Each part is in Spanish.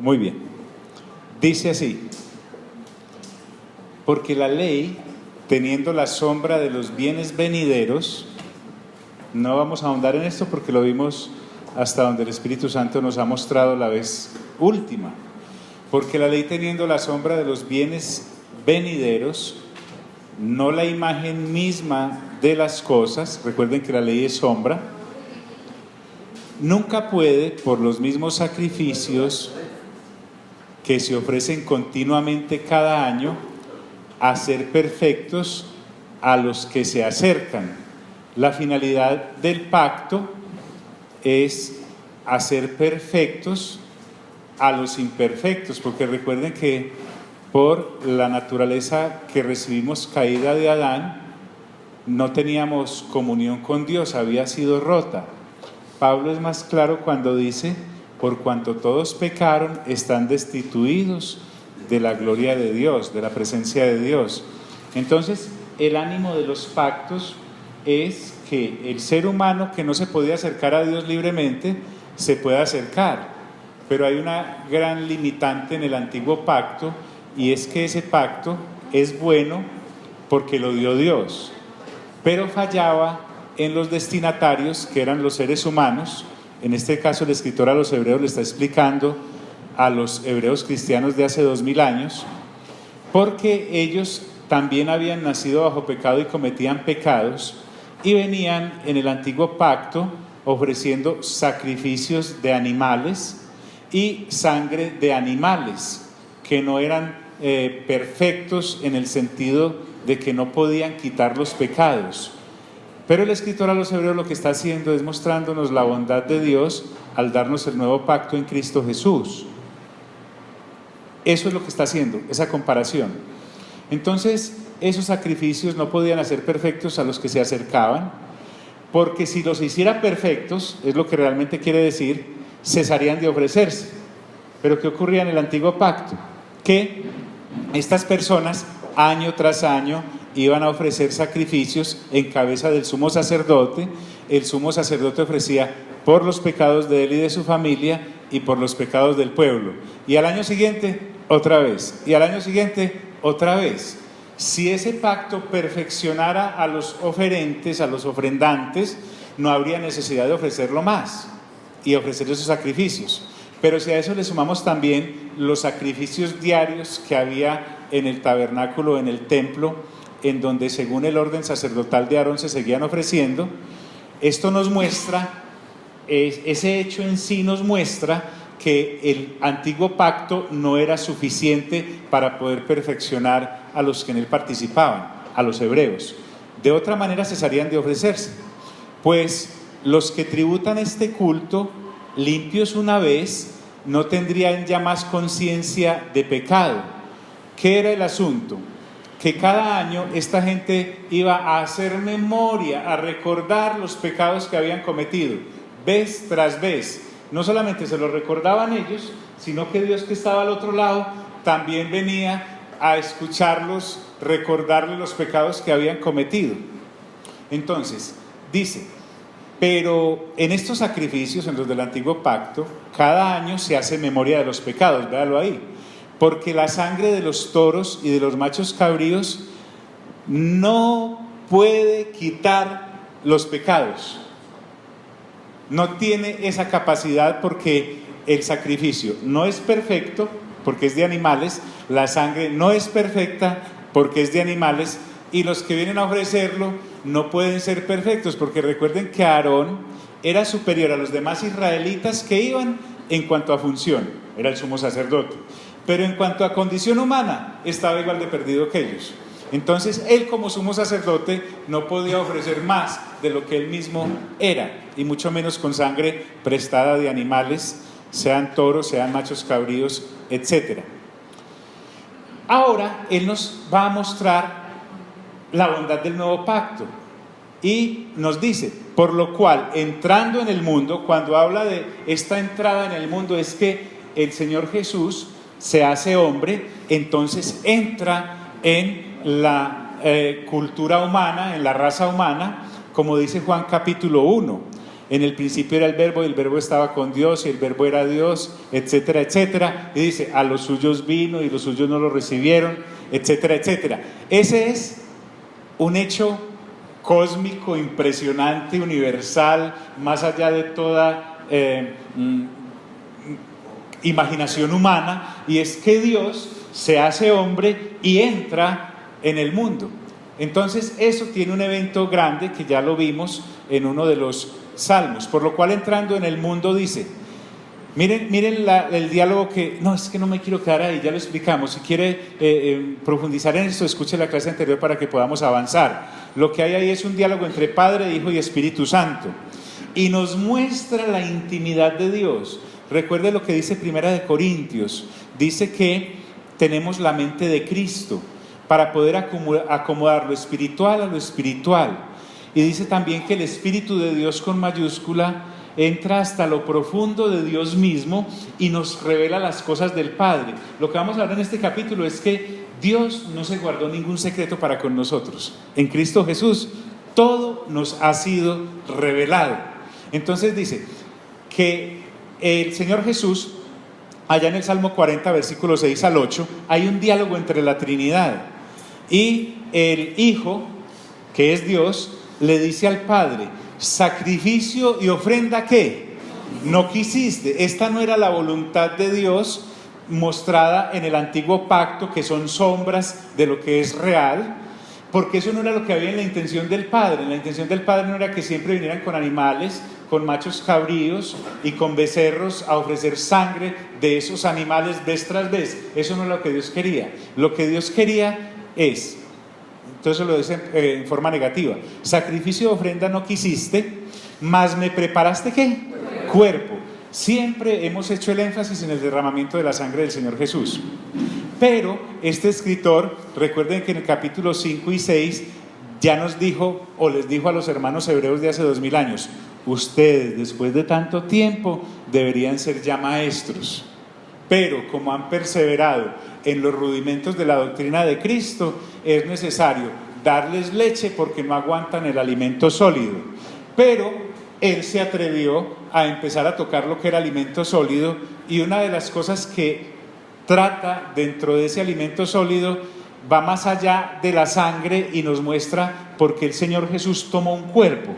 Muy bien. Dice así: porque la ley, teniendo la sombra de los bienes venideros, no vamos a ahondar en esto porque lo vimos hasta donde el Espíritu Santo nos ha mostrado la vez última. Porque la ley, teniendo la sombra de los bienes venideros, no la imagen misma de las cosas, recuerden que la ley es sombra, nunca puede, por los mismos sacrificios que se ofrecen continuamente cada año, hacer perfectos a los que se acercan. La finalidad del pacto es hacer perfectos a los imperfectos, porque recuerden que por la naturaleza que recibimos caída de Adán, no teníamos comunión con Dios, había sido rota. Pablo es más claro cuando dice: por cuanto todos pecaron, están destituidos de la gloria de Dios, de la presencia de Dios. Entonces, el ánimo de los pactos es que el ser humano que no se podía acercar a Dios libremente, se pueda acercar. Pero hay una gran limitante en el antiguo pacto, y es que ese pacto es bueno porque lo dio Dios, pero fallaba en los destinatarios, que eran los seres humanos. En este caso el escritor a los hebreos le está explicando a los hebreos cristianos de hace 2000 años, porque ellos también habían nacido bajo pecado y cometían pecados, y venían en el antiguo pacto ofreciendo sacrificios de animales y sangre de animales, que no eran perfectos en el sentido de que no podían quitar los pecados. Pero el escritor a los hebreos lo que está haciendo es mostrándonos la bondad de Dios al darnos el nuevo pacto en Cristo Jesús. Eso es lo que está haciendo, esa comparación. Entonces, esos sacrificios no podían hacer perfectos a los que se acercaban, porque si los hiciera perfectos, es lo que realmente quiere decir, cesarían de ofrecerse. Pero ¿qué ocurría en el antiguo pacto? Que estas personas, año tras año, iban a ofrecer sacrificios en cabeza del sumo sacerdote. El sumo sacerdote ofrecía por los pecados de él y de su familia y por los pecados del pueblo. Y al año siguiente, otra vez. Y al año siguiente, otra vez. Si ese pacto perfeccionara a los oferentes, a los ofrendantes, no habría necesidad de ofrecerlo más y ofrecer esos sacrificios. Pero si a eso le sumamos también los sacrificios diarios que había en el tabernáculo, en el templo, en donde según el orden sacerdotal de Aarón se seguían ofreciendo, esto nos muestra, ese hecho en sí nos muestra que el antiguo pacto no era suficiente para poder perfeccionar a los que en él participaban, a los hebreos. De otra manera cesarían de ofrecerse, pues los que tributan este culto, limpios una vez, no tendrían ya más conciencia de pecado. ¿Qué era el asunto? Que cada año esta gente iba a hacer memoria, a recordar los pecados que habían cometido, vez tras vez. No solamente se los recordaban ellos, sino que Dios, que estaba al otro lado, también venía a escucharlos, recordarles los pecados que habían cometido. Entonces, dice: pero en estos sacrificios, en los del antiguo pacto, cada año se hace memoria de los pecados, véalo ahí. Porque la sangre de los toros y de los machos cabríos no puede quitar los pecados. No tiene esa capacidad, porque el sacrificio no es perfecto porque es de animales, la sangre no es perfecta porque es de animales, y los que vienen a ofrecerlo no pueden ser perfectos, porque recuerden que Aarón era superior a los demás israelitas que iban en cuanto a función, era el sumo sacerdote, pero en cuanto a condición humana estaba igual de perdido que ellos. Entonces él, como sumo sacerdote, no podía ofrecer más de lo que él mismo era, y mucho menos con sangre prestada de animales, sean toros, sean machos cabríos, etc. Ahora él nos va a mostrar la bondad del nuevo pacto y nos dice: por lo cual, entrando en el mundo, cuando habla de esta entrada en el mundo, es que el Señor Jesús se hace hombre, entonces entra en la cultura humana, en la raza humana, como dice Juan capítulo 1. En el principio era el verbo, y el verbo estaba con Dios, y el verbo era Dios, etcétera, etcétera. Y dice, a los suyos vino y los suyos no lo recibieron, etcétera, etcétera. Ese es un hecho cósmico, impresionante, universal, más allá de toda imaginación humana, y es que Dios se hace hombre y entra en el mundo. Entonces eso tiene un evento grande que ya lo vimos en uno de los salmos, por lo cual entrando en el mundo dice, miren el diálogo que, no, es que no me quiero quedar ahí, ya lo explicamos. Si quiere profundizar en esto, escuche la clase anterior para que podamos avanzar. Lo que hay ahí es un diálogo entre Padre, Hijo y Espíritu Santo, y nos muestra la intimidad de Dios. Recuerde lo que dice Primera de Corintios, dice que tenemos la mente de Cristo para poder acomodar lo espiritual a lo espiritual, y dice también que el Espíritu de Dios con mayúscula entra hasta lo profundo de Dios mismo y nos revela las cosas del Padre. Lo que vamos a hablar en este capítulo es que Dios no se guardó ningún secreto para con nosotros. En Cristo Jesús todo nos ha sido revelado. Entonces dice que el Señor Jesús, allá en el Salmo 40, versículos 6 al 8, hay un diálogo entre la Trinidad, y el Hijo, que es Dios, le dice al Padre, sacrificio y ofrenda, ¿qué? No quisiste. Esta no era la voluntad de Dios mostrada en el antiguo pacto, que son sombras de lo que es real, porque eso no era lo que había en la intención del Padre. La intención del Padre no era que siempre vinieran con animales, con machos cabríos y con becerros a ofrecer sangre de esos animales vez tras vez. Eso no es lo que Dios quería. Lo que Dios quería es, entonces lo dice en forma negativa, sacrificio de ofrenda no quisiste, mas me preparaste ¿qué? Cuerpo. Siempre hemos hecho el énfasis en el derramamiento de la sangre del Señor Jesús, pero este escritor, recuerden que en el capítulo 5 y 6 ya nos dijo, o les dijo a los hermanos hebreos de hace 2000 años, ustedes después de tanto tiempo deberían ser ya maestros, pero como han perseverado en los rudimentos de la doctrina de Cristo, es necesario darles leche porque no aguantan el alimento sólido. Pero él se atrevió a empezar a tocar lo que era alimento sólido, y una de las cosas que trata dentro de ese alimento sólido va más allá de la sangre y nos muestra por qué el Señor Jesús tomó un cuerpo.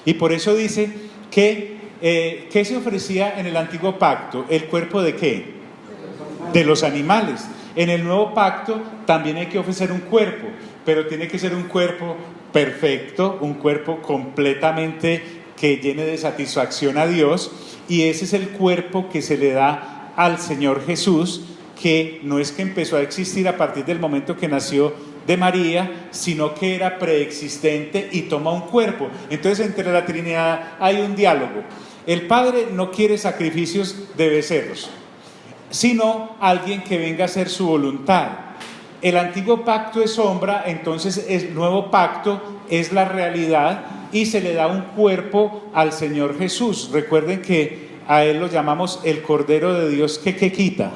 Y por eso dice que ¿qué se ofrecía en el antiguo pacto? ¿El cuerpo de qué? De los animales. En el nuevo pacto también hay que ofrecer un cuerpo, pero tiene que ser un cuerpo perfecto, un cuerpo completamente que llene de satisfacción a Dios, y ese es el cuerpo que se le da al Señor Jesús, que no es que empezó a existir a partir del momento que nació de María, sino que era preexistente y toma un cuerpo. Entonces entre la Trinidad hay un diálogo. El Padre no quiere sacrificios de becerros, sino alguien que venga a hacer su voluntad. El antiguo pacto es sombra, entonces el nuevo pacto es la realidad, y se le da un cuerpo al Señor Jesús. Recuerden que a Él lo llamamos el Cordero de Dios que quita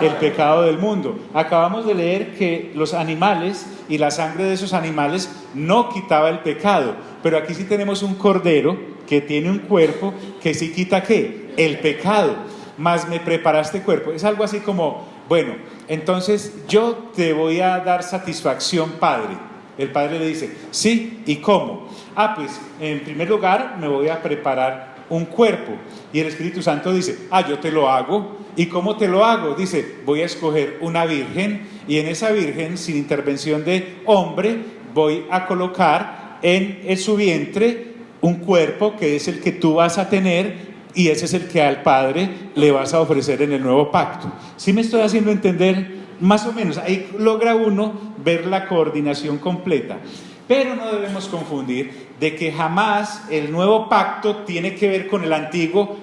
el pecado del mundo. Acabamos de leer que los animales y la sangre de esos animales no quitaba el pecado, pero aquí sí tenemos un cordero que tiene un cuerpo que sí quita ¿qué? El pecado. Mas me preparaste cuerpo. Es algo así como, bueno, entonces yo te voy a dar satisfacción, Padre. El Padre le dice, sí, ¿y cómo? Pues en primer lugar me voy a preparar un cuerpo. Y el Espíritu Santo dice, yo te lo hago. ¿Y cómo te lo hago? Dice, voy a escoger una virgen, y en esa virgen, sin intervención de hombre, voy a colocar en su vientre un cuerpo que es el que tú vas a tener, y ese es el que al Padre le vas a ofrecer en el nuevo pacto. ¿Sí me estoy haciendo entender? Más o menos, ahí logra uno ver la coordinación completa. Pero no debemos confundir de que jamás el nuevo pacto tiene que ver con el antiguo,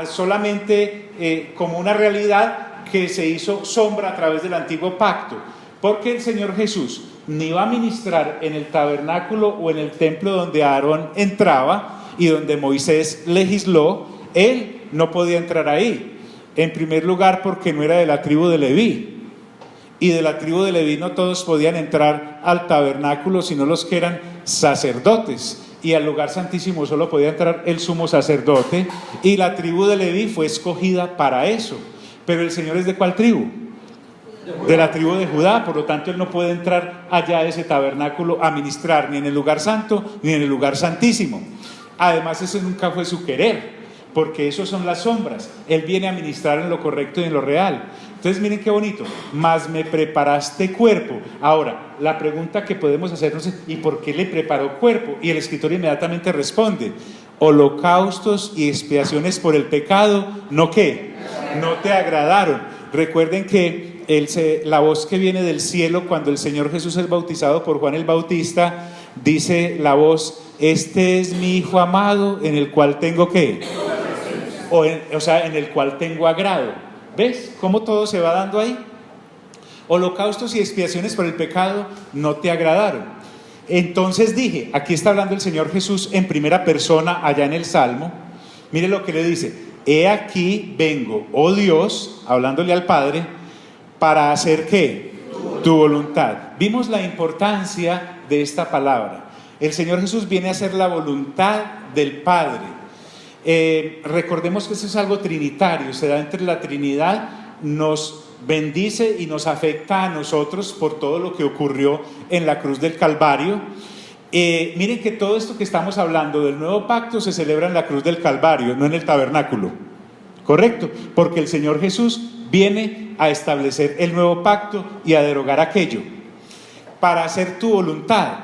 solamente como una realidad que se hizo sombra a través del antiguo pacto, porque el Señor Jesús ni va a ministrar en el tabernáculo o en el templo donde Aarón entraba y donde Moisés legisló. Él no podía entrar ahí, en primer lugar porque no era de la tribu de Leví, y de la tribu de Leví no todos podían entrar al tabernáculo, sino los que eran sacerdotes. y al lugar santísimo solo podía entrar el sumo sacerdote, y la tribu de Leví fue escogida para eso. Pero el Señor es ¿de cuál tribu? De la tribu de Judá, por lo tanto Él no puede entrar allá a ese tabernáculo a ministrar, ni en el lugar santo, ni en el lugar santísimo. Además, ese nunca fue su querer, porque eso son las sombras. Él viene a ministrar en lo correcto y en lo real. Entonces miren qué bonito, mas me preparaste cuerpo. Ahora, la pregunta que podemos hacernos es, ¿y por qué le preparó cuerpo? Y el escritor inmediatamente responde, holocaustos y expiaciones por el pecado, ¿no qué? No te agradaron. Recuerden que la voz que viene del cielo cuando el Señor Jesús es bautizado por Juan el Bautista, dice la voz, este es mi Hijo amado en el cual tengo ¿qué? O sea, en el cual tengo agrado. ¿Ves cómo todo se va dando ahí? Holocaustos y expiaciones por el pecado no te agradaron. Entonces dije, aquí está hablando el Señor Jesús en primera persona allá en el Salmo. Mire lo que le dice, he aquí vengo, oh Dios, hablándole al Padre, para hacer ¿qué? Tu voluntad. Vimos la importancia de esta palabra. El Señor Jesús viene a hacer la voluntad del Padre. Recordemos que eso es algo trinitario, se da entre la Trinidad, nos bendice y nos afecta a nosotros por todo lo que ocurrió en la cruz del Calvario. Miren que todo esto que estamos hablando del nuevo pacto se celebra en la cruz del Calvario, no en el tabernáculo, ¿correcto? Porque el Señor Jesús viene a establecer el nuevo pacto y a derogar aquello para hacer tu voluntad.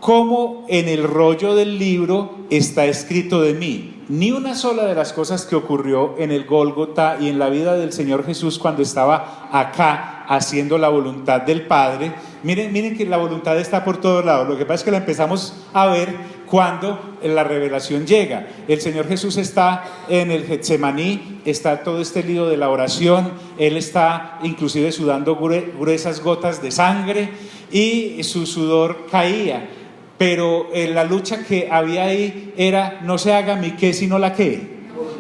Como en el rollo del libro está escrito de mí. Ni una sola de las cosas que ocurrió en el Gólgota y en la vida del Señor Jesús cuando estaba acá haciendo la voluntad del Padre. Miren que la voluntad está por todos lados. Lo que pasa es que la empezamos a ver cuando la revelación llega. El Señor Jesús está en el Getsemaní, está todo este lío de la oración, Él está inclusive sudando gruesas gotas de sangre y su sudor caía. Pero la lucha que había ahí era, no se haga mi qué, sino la qué.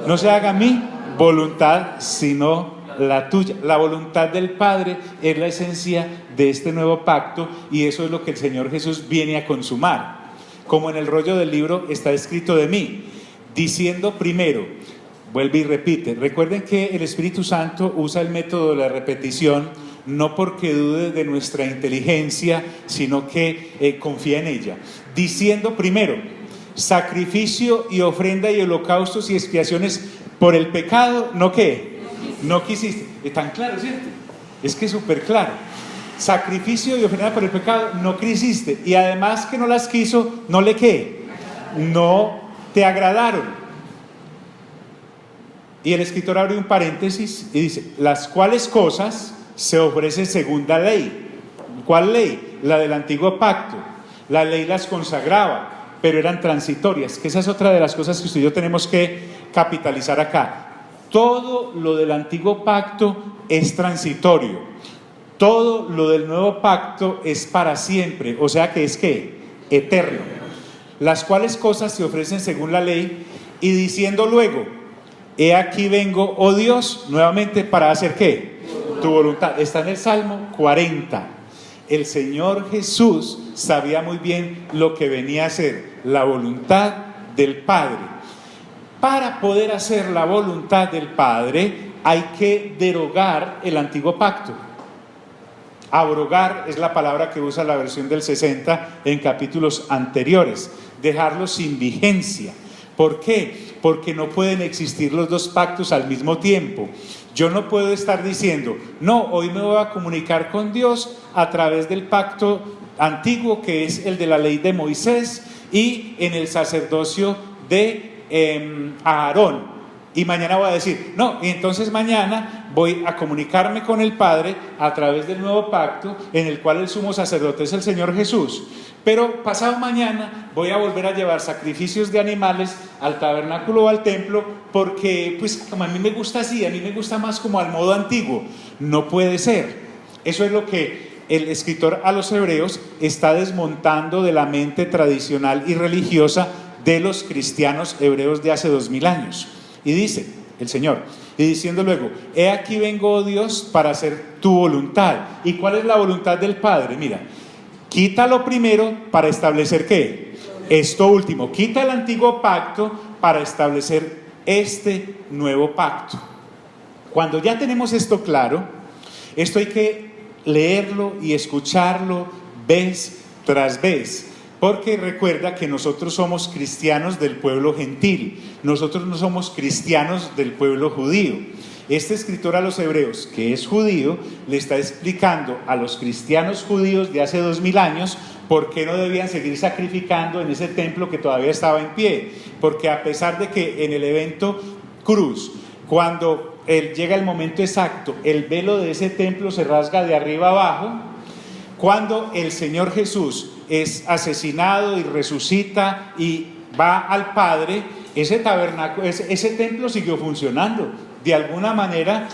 No se haga mi voluntad, sino la tuya. La voluntad del Padre es la esencia de este nuevo pacto y eso es lo que el Señor Jesús viene a consumar. Como en el rollo del libro está escrito de mí, diciendo primero, vuelve y repite. Recuerden que el Espíritu Santo usa el método de la repetición, no porque dude de nuestra inteligencia, sino que confía en ella. Diciendo primero, sacrificio y ofrenda y holocaustos y expiaciones por el pecado, ¿no qué? No quisiste. Es tan claro, ¿cierto? Es que es súper claro. Sacrificio y ofrenda por el pecado, no quisiste. Y además que no las quiso, ¿no le qué? No te agradaron. Y el escritor abre un paréntesis y dice, las cuales cosas se ofrece según la ley. ¿Cuál ley? La del antiguo pacto. La ley las consagraba, pero eran transitorias, que esa es otra de las cosas que usted y yo tenemos que capitalizar acá. Todo lo del antiguo pacto es transitorio. Todo lo del nuevo pacto es para siempre, o sea que es ¿qué? Eterno. Las cuales cosas se ofrecen según la ley, y diciendo luego, he aquí vengo, oh Dios, nuevamente para hacer ¿qué? Tu voluntad. Está en el Salmo 40. El Señor Jesús sabía muy bien lo que venía a hacer, la voluntad del Padre. Para poder hacer la voluntad del Padre hay que derogar el antiguo pacto. Abrogar es la palabra que usa la versión del 60 en capítulos anteriores, dejarlo sin vigencia. ¿Por qué? Porque no pueden existir los dos pactos al mismo tiempo. Yo no puedo estar diciendo, no, hoy me voy a comunicar con Dios a través del pacto antiguo que es el de la ley de Moisés y en el sacerdocio de Aarón. Y mañana voy a decir, no, y entonces mañana voy a comunicarme con el Padre a través del nuevo pacto en el cual el sumo sacerdote es el Señor Jesús. Pero pasado mañana voy a volver a llevar sacrificios de animales al tabernáculo o al templo porque pues como a mí me gusta así, a mí me gusta más como al modo antiguo. No puede ser. Eso es lo que el escritor a los hebreos está desmontando de la mente tradicional y religiosa de los cristianos hebreos de hace 2000 años. Y dice el Señor, y diciendo luego, he aquí vengo, oh Dios, para hacer tu voluntad. ¿Y cuál es la voluntad del Padre? Mira, quítalo primero para establecer ¿qué? esto último, quita el antiguo pacto para establecer este nuevo pacto. Cuando ya tenemos esto claro, esto hay que leerlo y escucharlo vez tras vez, porque recuerda que nosotros somos cristianos del pueblo gentil, nosotros no somos cristianos del pueblo judío. Este escritor a los hebreos, que es judío, le está explicando a los cristianos judíos de hace 2000 años por qué no debían seguir sacrificando en ese templo que todavía estaba en pie, porque a pesar de que en el evento cruz, cuando llega el momento exacto, el velo de ese templo se rasga de arriba abajo, cuando el Señor Jesús es asesinado y resucita y va al Padre, ese tabernáculo, ese templo siguió funcionando. De alguna manera,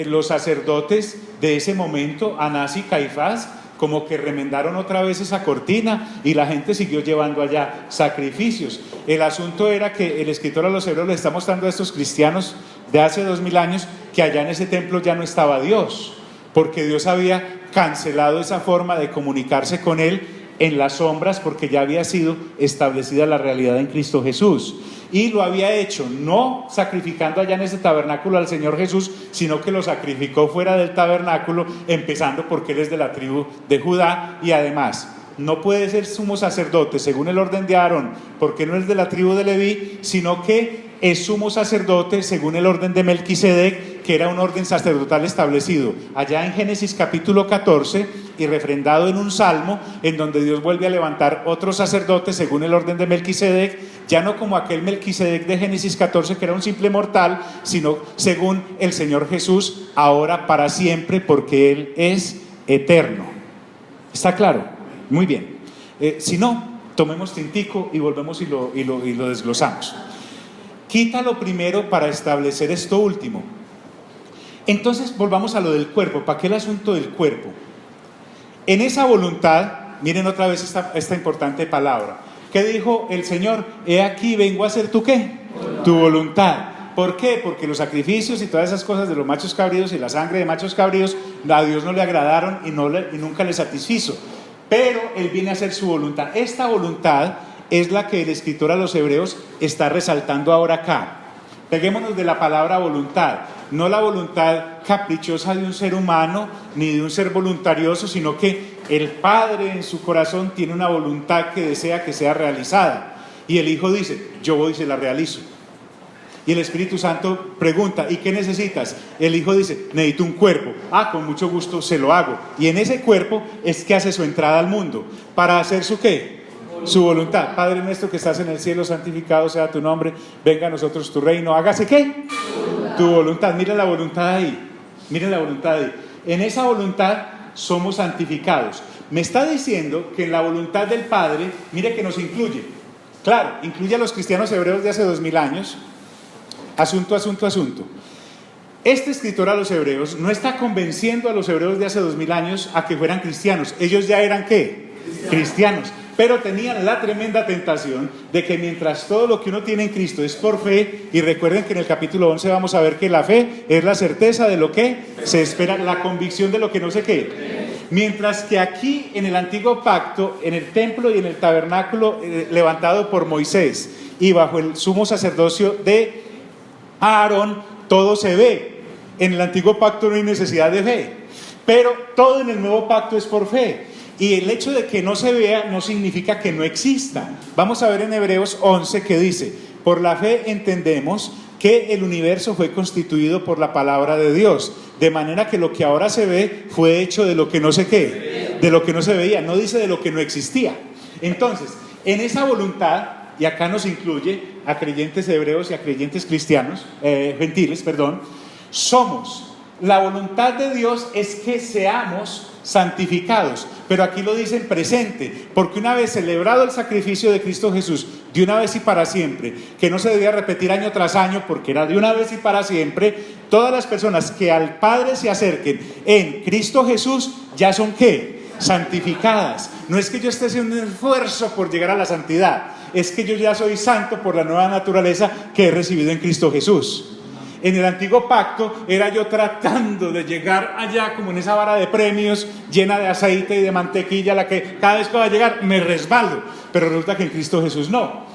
los sacerdotes de ese momento, Anás y Caifás, como que remendaron otra vez esa cortina y la gente siguió llevando allá sacrificios. El asunto era que el escritor a los hebreos le está mostrando a estos cristianos de hace 2000 años que allá en ese templo ya no estaba Dios, porque Dios había cancelado esa forma de comunicarse con él en las sombras, porque ya había sido establecida la realidad en Cristo Jesús. Y lo había hecho no sacrificando allá en ese tabernáculo al Señor Jesús, sino que lo sacrificó fuera del tabernáculo, empezando porque él es de la tribu de Judá, y además no puede ser sumo sacerdote según el orden de Aarón, porque no es de la tribu de Leví, sino que es sumo sacerdote según el orden de Melquisedec, que era un orden sacerdotal establecido allá en Génesis capítulo 14 y refrendado en un salmo, en donde Dios vuelve a levantar otros sacerdotes según el orden de Melquisedec, ya no como aquel Melquisedec de Génesis 14 que era un simple mortal, sino según el Señor Jesús, ahora para siempre, porque Él es eterno. ¿Está claro? Muy bien. Si no, tomemos tintico y volvemos y lo desglosamos. Quítalo primero para establecer esto último. Entonces volvamos a lo del cuerpo. ¿Para qué el asunto del cuerpo? En esa voluntad, miren otra vez esta importante palabra. ¿Qué dijo el Señor? He aquí vengo a hacer ¿tu qué? Tu voluntad. ¿Por qué? Porque los sacrificios y todas esas cosas de los machos cabríos y la sangre de machos cabríos a Dios no le agradaron y nunca le satisfizo. Pero Él viene a hacer su voluntad. Esta voluntad es la que el escritor a los hebreos está resaltando ahora acá. Peguémonos de la palabra voluntad, no la voluntad caprichosa de un ser humano ni de un ser voluntarioso, sino que el Padre en su corazón tiene una voluntad que desea que sea realizada, y el Hijo dice, yo voy y se la realizo. Y el Espíritu Santo pregunta, ¿y qué necesitas? El Hijo dice, necesito un cuerpo. Con mucho gusto se lo hago. Y en ese cuerpo es que hace su entrada al mundo. ¿Para hacer su qué? Su voluntad. Padre nuestro que estás en el cielo, santificado sea tu nombre, venga a nosotros tu reino, hágase ¿qué? Tu voluntad. Miren la voluntad ahí, miren la voluntad ahí. En esa voluntad somos santificados. Me está diciendo que en la voluntad del Padre, mire que nos incluye. Claro, incluye a los cristianos hebreos de hace 2000 años. Asunto. Este escritor a los hebreos no está convenciendo a los hebreos de hace 2000 años a que fueran cristianos. Ellos ya eran ¿qué? Cristianos. Pero tenían la tremenda tentación de que mientras todo lo que uno tiene en Cristo es por fe, y recuerden que en el capítulo 11 vamos a ver que la fe es la certeza de lo que se espera, la convicción de lo que no se qué. Mientras que aquí en el antiguo pacto, en el templo y en el tabernáculo levantado por Moisés y bajo el sumo sacerdocio de Aarón, todo se ve. En el antiguo pacto no hay necesidad de fe, pero todo en el nuevo pacto es por fe. Y el hecho de que no se vea no significa que no exista. Vamos a ver en Hebreos 11 que dice, por la fe entendemos que el universo fue constituido por la palabra de Dios, de manera que lo que ahora se ve fue hecho de lo que no se qué, de lo que no se veía, no dice de lo que no existía. Entonces, en esa voluntad, y acá nos incluye a creyentes hebreos y a creyentes cristianos, gentiles, somos. La voluntad de Dios es que seamos santificados, pero aquí lo dice en presente, porque una vez celebrado el sacrificio de Cristo Jesús, de una vez y para siempre, que no se debía repetir año tras año, porque era de una vez y para siempre, todas las personas que al Padre se acerquen en Cristo Jesús, ya son ¿qué? Santificadas. No es que yo esté haciendo un esfuerzo por llegar a la santidad, es que yo ya soy santo por la nueva naturaleza que he recibido en Cristo Jesús. En el antiguo pacto era yo tratando de llegar allá como en esa vara de premios llena de aceite y de mantequilla, la que cada vez que va a llegar me resbalo. pero resulta que en Cristo Jesús no.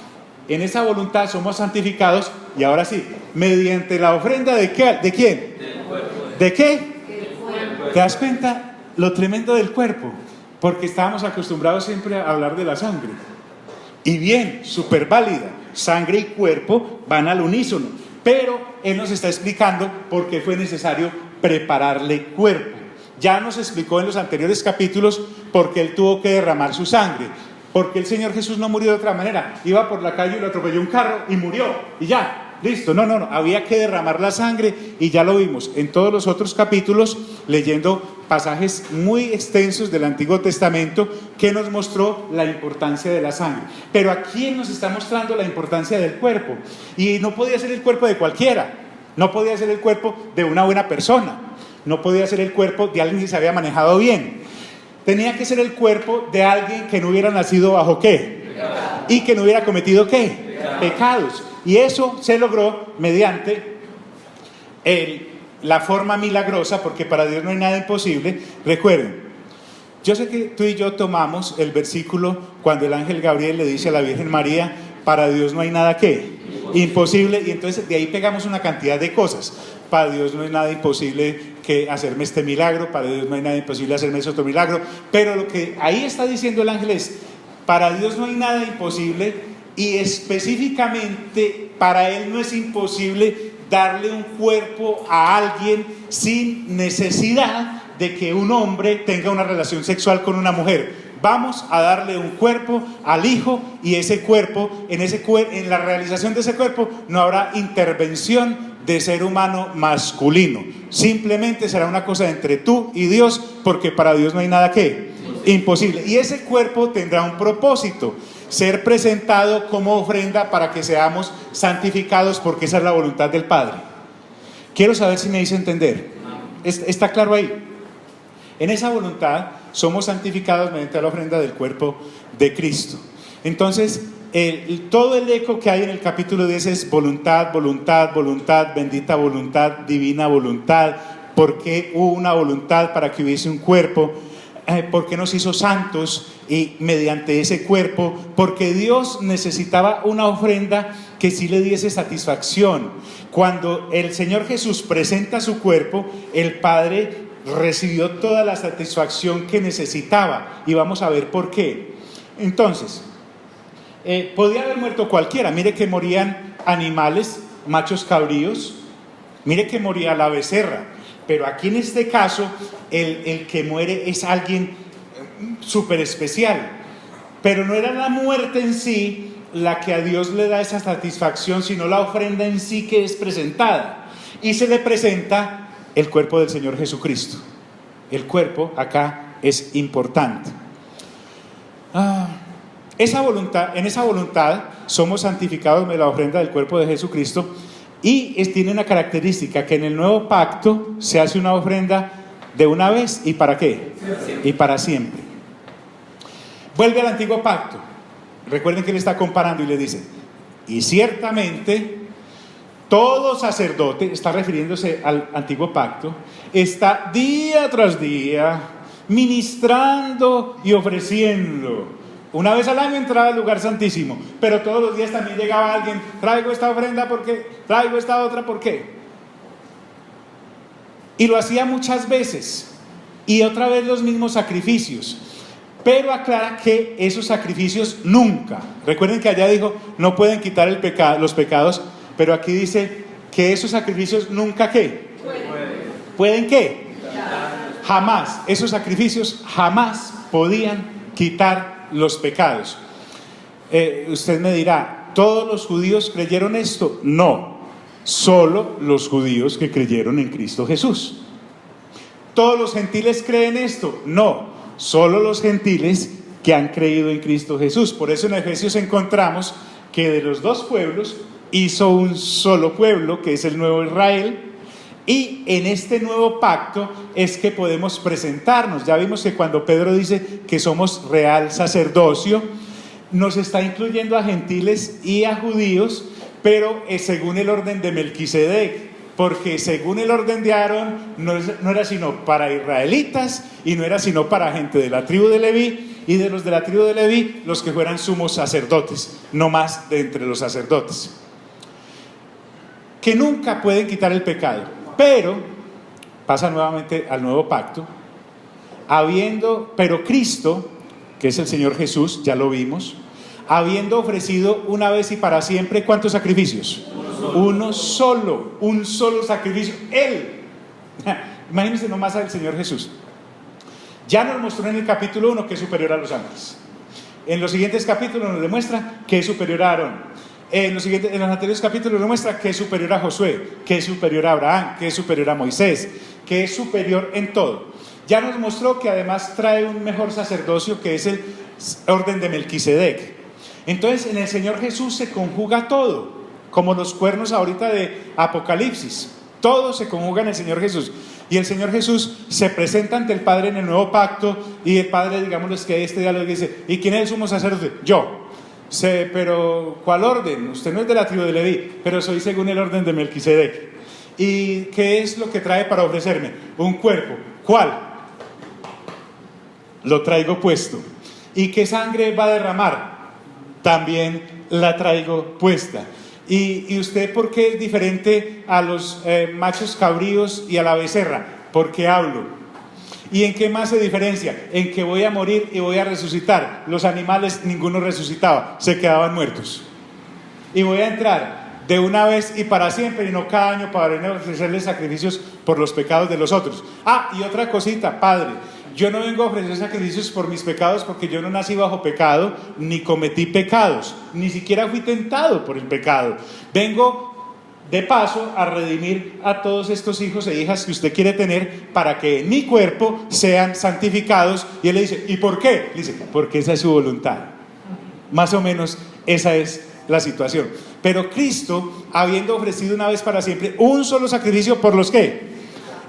En esa voluntad somos santificados, y ahora sí, mediante la ofrenda ¿de qué? ¿De quién? ¿De qué? ¿Te das cuenta lo tremendo del cuerpo? Porque estábamos acostumbrados siempre a hablar de la sangre. Y bien, súper válida, sangre y cuerpo van al unísono, pero Él nos está explicando por qué fue necesario prepararle cuerpo. Ya nos explicó en los anteriores capítulos por qué Él tuvo que derramar su sangre, porque el Señor Jesús no murió de otra manera. Iba por la calle y lo atropelló un carro y murió, y ya, listo. No, había que derramar la sangre, y ya lo vimos en todos los otros capítulos, leyendo pasajes muy extensos del Antiguo Testamento que nos mostró la importancia de la sangre. Pero aquí Él nos está mostrando la importancia del cuerpo, y no podía ser el cuerpo de cualquiera, no podía ser el cuerpo de una buena persona, no podía ser el cuerpo de alguien que se había manejado bien. Tenía que ser el cuerpo de alguien que no hubiera nacido bajo ¿qué? Pecado. Y que no hubiera cometido ¿qué? Pecados. Y eso se logró mediante la forma milagrosa, porque para Dios no hay nada imposible. Recuerden, yo sé que tú y yo tomamos el versículo cuando el ángel Gabriel le dice a la Virgen María, para Dios no hay nada ¿qué? Imposible, y entonces de ahí pegamos una cantidad de cosas. Para Dios no hay nada imposible que hacerme este milagro, para Dios no hay nada imposible hacerme ese otro milagro, pero lo que ahí está diciendo el ángel es, para Dios no hay nada imposible, y específicamente para Él no es imposible darle un cuerpo a alguien sin necesidad de que un hombre tenga una relación sexual con una mujer. Vamos a darle un cuerpo al Hijo, y ese cuerpo, en la realización de ese cuerpo no habrá intervención de ser humano masculino. Simplemente será una cosa entre tú y Dios, porque para Dios no hay nada ¿qué? Imposible. Y ese cuerpo tendrá un propósito: ser presentado como ofrenda para que seamos santificados, porque esa es la voluntad del Padre. Quiero saber si me hice entender. ¿Está claro ahí? En esa voluntad somos santificados mediante la ofrenda del cuerpo de Cristo. Entonces, todo el eco que hay en el capítulo 10 es voluntad, voluntad, voluntad, bendita voluntad, divina voluntad. ¿Por qué hubo una voluntad para que hubiese un cuerpo? ¿Por qué nos hizo santos? Y mediante ese cuerpo, porque Dios necesitaba una ofrenda que sí le diese satisfacción. Cuando el Señor Jesús presenta su cuerpo, el Padre recibió toda la satisfacción que necesitaba, y vamos a ver por qué. Entonces, podía haber muerto cualquiera. Mire que morían animales, machos cabríos, mire que moría la becerra, pero aquí en este caso el que muere es alguien súper especial. Pero no era la muerte en sí la que a Dios le da esa satisfacción, sino la ofrenda en sí que es presentada, y se le presenta el cuerpo del Señor Jesucristo. El cuerpo acá es importante. En esa voluntad somos santificados de la ofrenda del cuerpo de Jesucristo, y tiene una característica, que en el nuevo pacto se hace una ofrenda de una vez, ¿y para qué? Y para siempre. Vuelve al antiguo pacto. Recuerden que él está comparando y le dice, y ciertamente todo sacerdote, está refiriéndose al antiguo pacto, está día tras día ministrando y ofreciendo. Una vez al año entraba al lugar santísimo, pero todos los días también llegaba alguien, traigo esta ofrenda porque, traigo esta otra porque. Y lo hacía muchas veces, y otra vez los mismos sacrificios, pero aclara que esos sacrificios nunca, recuerden que allá dijo, no pueden quitar los pecados, pero aquí dice que esos sacrificios nunca ¿qué? ¿Pueden qué? Jamás, esos sacrificios jamás podían quitar los pecados. Usted me dirá, ¿todos los judíos creyeron esto? No, solo los judíos que creyeron en Cristo Jesús. ¿Todos los gentiles creen esto? No, solo los gentiles que han creído en Cristo Jesús. Por eso en Efesios encontramos que de los dos pueblos hizo un solo pueblo, que es el nuevo Israel, y en este nuevo pacto es que podemos presentarnos. Ya vimos que cuando Pedro dice que somos real sacerdocio, nos está incluyendo a gentiles y a judíos, pero según el orden de Melquisedec, porque según el orden de Aarón no era sino para israelitas, y no era sino para gente de la tribu de Leví, y de los de la tribu de Leví los que fueran sumos sacerdotes, no más de entre los sacerdotes, que nunca pueden quitar el pecado. Pero pasa nuevamente al nuevo pacto, pero Cristo, que es el Señor Jesús, ya lo vimos, habiendo ofrecido una vez y para siempre, ¿cuántos sacrificios? Un solo sacrificio, Él. Imagínense nomás al Señor Jesús. Ya nos mostró en el capítulo 1 que es superior a los ángeles. En los siguientes capítulos nos demuestra que es superior a Aarón. En los anteriores capítulos nos demuestra que es superior a Josué, que es superior a Abraham, que es superior a Moisés, que es superior en todo. Ya nos mostró que además trae un mejor sacerdocio, que es el orden de Melquisedec. Entonces en el Señor Jesús se conjuga todo, como los cuernos ahorita de Apocalipsis. Todo se conjuga en el Señor Jesús. Y el Señor Jesús se presenta ante el Padre en el nuevo pacto, y el Padre, digámosles que este diálogo dice: ¿y quién es el sumo sacerdote? Yo. Pero ¿cuál orden? Usted no es de la tribu de Leví, pero soy según el orden de Melquisedec. ¿Y qué es lo que trae para ofrecerme? Un cuerpo. ¿Cuál? Lo traigo puesto. ¿Y qué sangre va a derramar? También la traigo puesta. ¿Y usted por qué es diferente a los machos cabríos y a la becerra? Porque hablo. ¿Y en qué más se diferencia? En que voy a morir y voy a resucitar. Los animales ninguno resucitaba, se quedaban muertos. Y voy a entrar de una vez y para siempre, y no cada año, para venir a ofrecerles sacrificios por los pecados de los otros. Y otra cosita, Padre, yo no vengo a ofrecer sacrificios por mis pecados, porque yo no nací bajo pecado, ni cometí pecados, ni siquiera fui tentado por el pecado. Vengo de paso a redimir a todos estos hijos e hijas que usted quiere tener, para que en mi cuerpo sean santificados. Y él le dice: ¿y por qué? Le dice: porque esa es su voluntad. Más o menos esa es la situación. Pero Cristo, habiendo ofrecido una vez para siempre un solo sacrificio, ¿por los qué?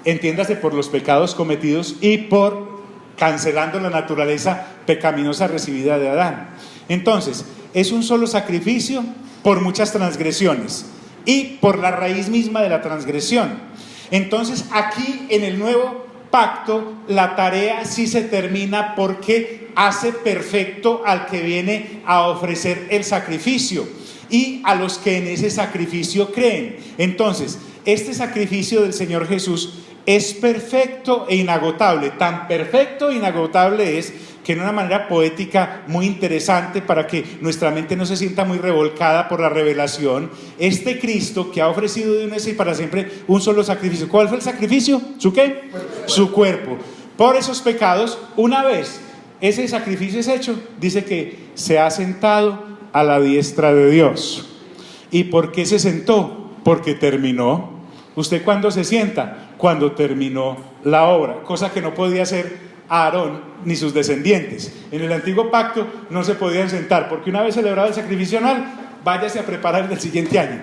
Entiéndase, por los pecados cometidos y por cancelando la naturaleza pecaminosa recibida de Adán. Entonces, es un solo sacrificio por muchas transgresiones y por la raíz misma de la transgresión. Entonces, aquí en el nuevo pacto, la tarea sí se termina, porque hace perfecto al que viene a ofrecer el sacrificio y a los que en ese sacrificio creen. Entonces, este sacrificio del Señor Jesús es perfecto e inagotable. Tan perfecto e inagotable es que, en una manera poética muy interesante, para que nuestra mente no se sienta muy revolcada por la revelación, este Cristo que ha ofrecido de una vez y para siempre un solo sacrificio. ¿Cuál fue el sacrificio? ¿Su qué? Su cuerpo. Por esos pecados, una vez ese sacrificio es hecho, dice que se ha sentado a la diestra de Dios. ¿Y por qué se sentó? Porque terminó. ¿Usted cuándo se sienta? Cuando terminó la obra, cosa que no podía hacer Aarón ni sus descendientes. En el antiguo pacto no se podían sentar, porque una vez celebrado el sacrificio anual, váyase a preparar el siguiente año.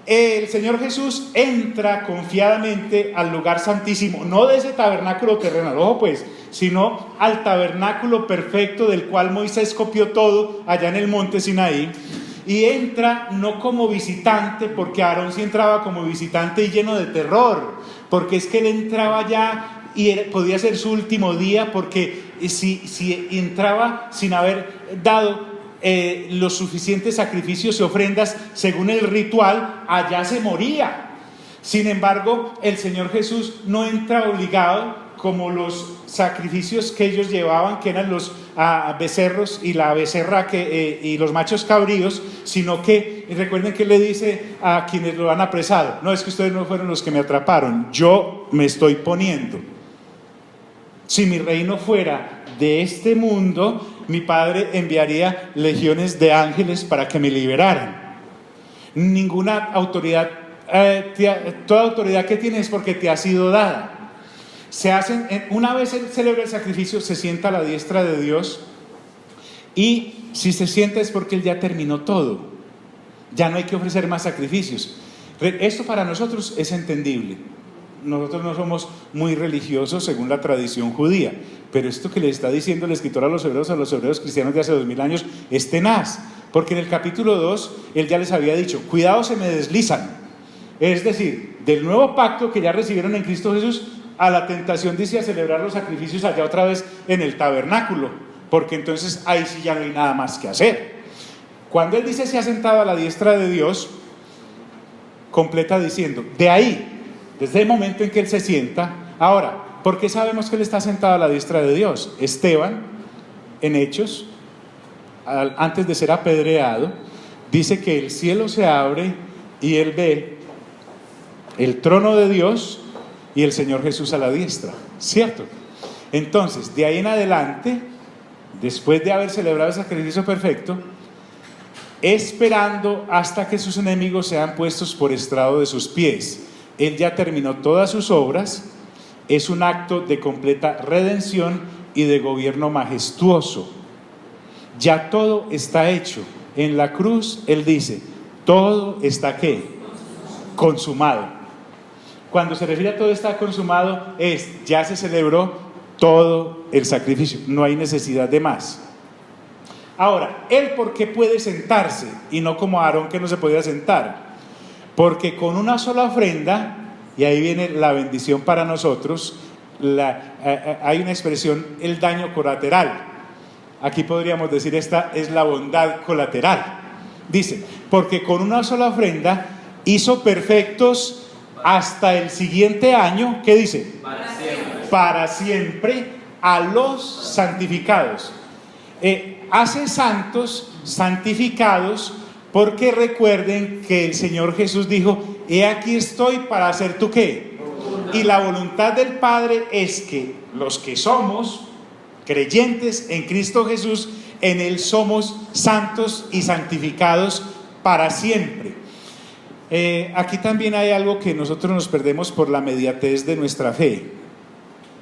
El Señor Jesús entra confiadamente al lugar santísimo, no de ese tabernáculo terrenal, ojo pues, sino al tabernáculo perfecto del cual Moisés copió todo allá en el monte Sinaí. Y entra no como visitante, porque Aarón sí entraba como visitante y lleno de terror, porque es que él entraba ya y podía ser su último día, porque si entraba sin haber dado los suficientes sacrificios y ofrendas según el ritual, allá se moría. Sin embargo, el Señor Jesús no entra obligado, como los sacrificios que ellos llevaban, que eran los becerros y la becerra y los machos cabríos, sino que recuerden que le dice a quienes lo han apresado: no, es que ustedes no fueron los que me atraparon, yo me estoy poniendo. Si mi reino fuera de este mundo, mi Padre enviaría legiones de ángeles para que me liberaran. Ninguna autoridad, toda autoridad que tienes es porque te ha sido dada. Una vez él celebra el sacrificio, se sienta a la diestra de Dios, y si se sienta es porque él ya terminó todo, ya no hay que ofrecer más sacrificios. Esto para nosotros es entendible. Nosotros no somos muy religiosos según la tradición judía, pero esto que le está diciendo el escritor a los hebreos cristianos de hace 2000 años, es tenaz, porque en el capítulo 2 él ya les había dicho: cuidado, se me deslizan. Es decir, del nuevo pacto que ya recibieron en Cristo Jesús, a la tentación, dice, a celebrar los sacrificios allá otra vez en el tabernáculo. porque entonces ahí sí ya no hay nada más que hacer. Cuando Él dice se ha sentado a la diestra de Dios, completa diciendo, de ahí, desde el momento en que Él se sienta. Ahora, ¿por qué sabemos que Él está sentado a la diestra de Dios? Esteban, en Hechos, antes de ser apedreado, dice que el cielo se abre y Él ve el trono de Dios y el Señor Jesús a la diestra, ¿cierto? Entonces, de ahí en adelante, después de haber celebrado el sacrificio perfecto, esperando hasta que sus enemigos sean puestos por estrado de sus pies. Él ya terminó todas sus obras, es un acto de completa redención y de gobierno majestuoso. Ya todo está hecho. En la cruz Él dice, todo está ¿qué? Consumado. Cuando se refiere a todo está consumado, ya se celebró todo el sacrificio, no hay necesidad de más. Ahora, Él ¿por qué puede sentarse? Y no como Aarón, que no se podía sentar. Porque con una sola ofrenda, y ahí viene la bendición para nosotros, hay una expresión, el daño colateral. Aquí podríamos decir, esta es la bondad colateral. Dice, porque con una sola ofrenda hizo perfectos hasta el siguiente año, ¿qué dice? Para siempre. Para siempre a los santificados. Hace santos, santificados, porque recuerden que el Señor Jesús dijo, he aquí estoy para hacer ¿tú qué? Y la voluntad del Padre es que los que somos creyentes en Cristo Jesús, en Él somos santos y santificados para siempre. Aquí también hay algo que nosotros nos perdemos por la mediatez de nuestra fe.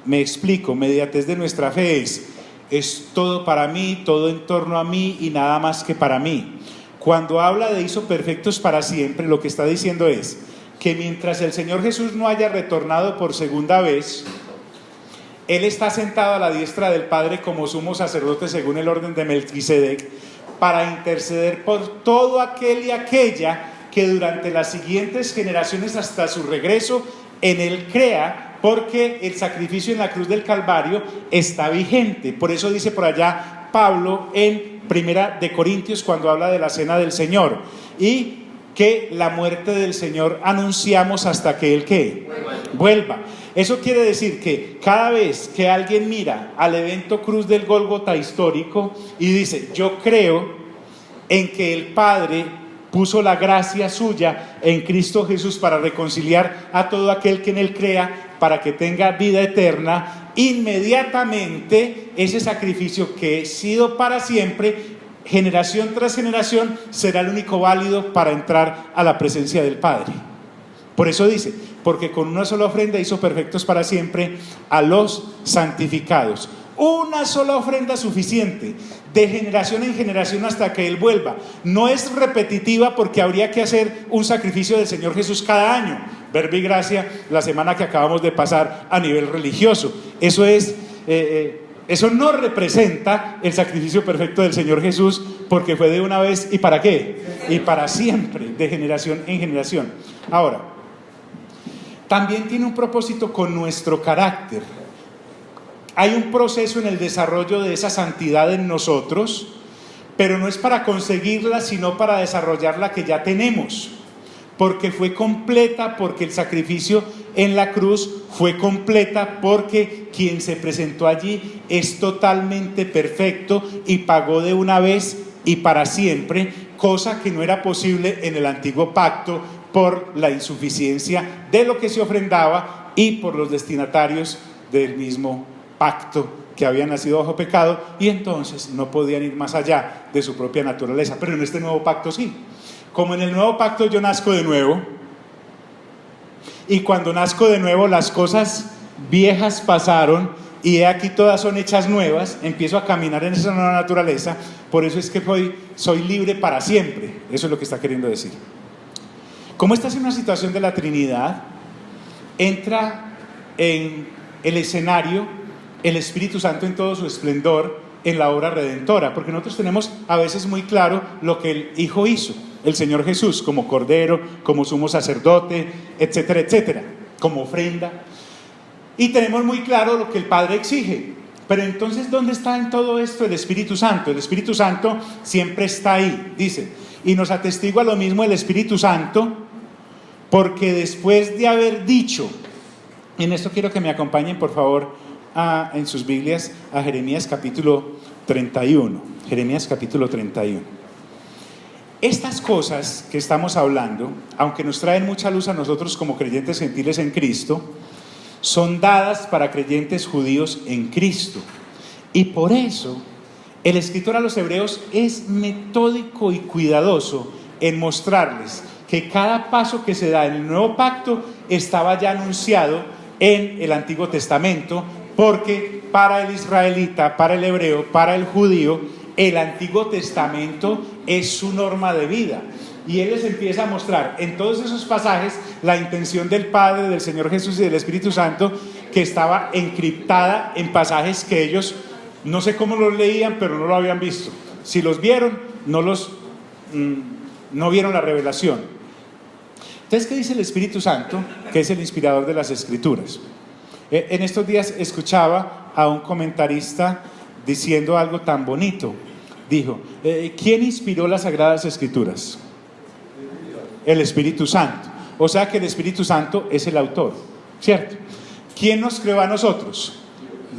Me explico, mediatez de nuestra fe es todo para mí, todo en torno a mí y nada más que para mí. Cuando habla de hizo perfectos para siempre, lo que está diciendo es que mientras el Señor Jesús no haya retornado por segunda vez, Él está sentado a la diestra del Padre como sumo sacerdote según el orden de Melquisedec, para interceder por todo aquel y aquella que durante las siguientes generaciones hasta su regreso en Él crea, porque el sacrificio en la cruz del Calvario está vigente. Por eso dice por allá Pablo en Primera de Corintios, cuando habla de la cena del Señor, y que la muerte del Señor anunciamos hasta que Él ¿qué? Vuelva. Eso quiere decir que cada vez que alguien mira al evento cruz del Gólgota histórico y dice, yo creo en que el Padre puso la gracia suya en Cristo Jesús para reconciliar a todo aquel que en Él crea, para que tenga vida eterna, inmediatamente ese sacrificio que ha sido para siempre, generación tras generación, será el único válido para entrar a la presencia del Padre. Por eso dice, porque con una sola ofrenda hizo perfectos para siempre a los santificados. Una sola ofrenda suficiente, de generación en generación hasta que Él vuelva. No es repetitiva, porque habría que hacer un sacrificio del Señor Jesús cada año. Verbo y gracia, la semana que acabamos de pasar a nivel religioso. Eso no representa el sacrificio perfecto del Señor Jesús, porque fue de una vez y ¿para qué? Y para siempre, de generación en generación. Ahora, también tiene un propósito con nuestro carácter. Hay un proceso en el desarrollo de esa santidad en nosotros, pero no es para conseguirla, sino para desarrollar la que ya tenemos, porque fue completa, porque el sacrificio en la cruz fue completa, porque quien se presentó allí es totalmente perfecto y pagó de una vez y para siempre, cosa que no era posible en el antiguo pacto por la insuficiencia de lo que se ofrendaba y por los destinatarios del mismo pacto que había nacido bajo pecado, y entonces no podían ir más allá de su propia naturaleza. Pero en este nuevo pacto sí. Como en el nuevo pacto yo nazco de nuevo, y cuando nazco de nuevo las cosas viejas pasaron y he aquí todas son hechas nuevas, empiezo a caminar en esa nueva naturaleza. Por eso es que soy libre para siempre. Eso es lo que está queriendo decir. Como esta es una situación de la Trinidad, entra en el escenario el Espíritu Santo en todo su esplendor en la obra redentora, porque nosotros tenemos a veces muy claro lo que el Hijo hizo, el Señor Jesús, como Cordero, como sumo sacerdote, etcétera, etcétera, como ofrenda, y tenemos muy claro lo que el Padre exige. Pero entonces, ¿dónde está en todo esto el Espíritu Santo? El Espíritu Santo siempre está ahí, dice, y nos atestigua lo mismo el Espíritu Santo, porque después de haber dicho, en esto quiero que me acompañen por favor en sus Biblias a Jeremías capítulo 31, Jeremías capítulo 31. Estas cosas que estamos hablando, aunque nos traen mucha luz a nosotros como creyentes gentiles en Cristo, son dadas para creyentes judíos en Cristo. Y por eso el escritor a los hebreos es metódico y cuidadoso en mostrarles que cada paso que se da en el nuevo pacto estaba ya anunciado en el Antiguo Testamento, porque para el israelita, para el hebreo, para el judío, el Antiguo Testamento es su norma de vida. Y Él les empieza a mostrar en todos esos pasajes la intención del Padre, del Señor Jesús y del Espíritu Santo, que estaba encriptada en pasajes que ellos, no sé cómo los leían, pero no lo habían visto. Si los vieron, no vieron la revelación. Entonces, ¿qué dice el Espíritu Santo? Que es el inspirador de las Escrituras. En estos días escuchaba a un comentarista diciendo algo tan bonito. Dijo, ¿quién inspiró las Sagradas Escrituras? El Espíritu Santo. O sea que el Espíritu Santo es el autor, ¿cierto? ¿Quién nos creó a nosotros?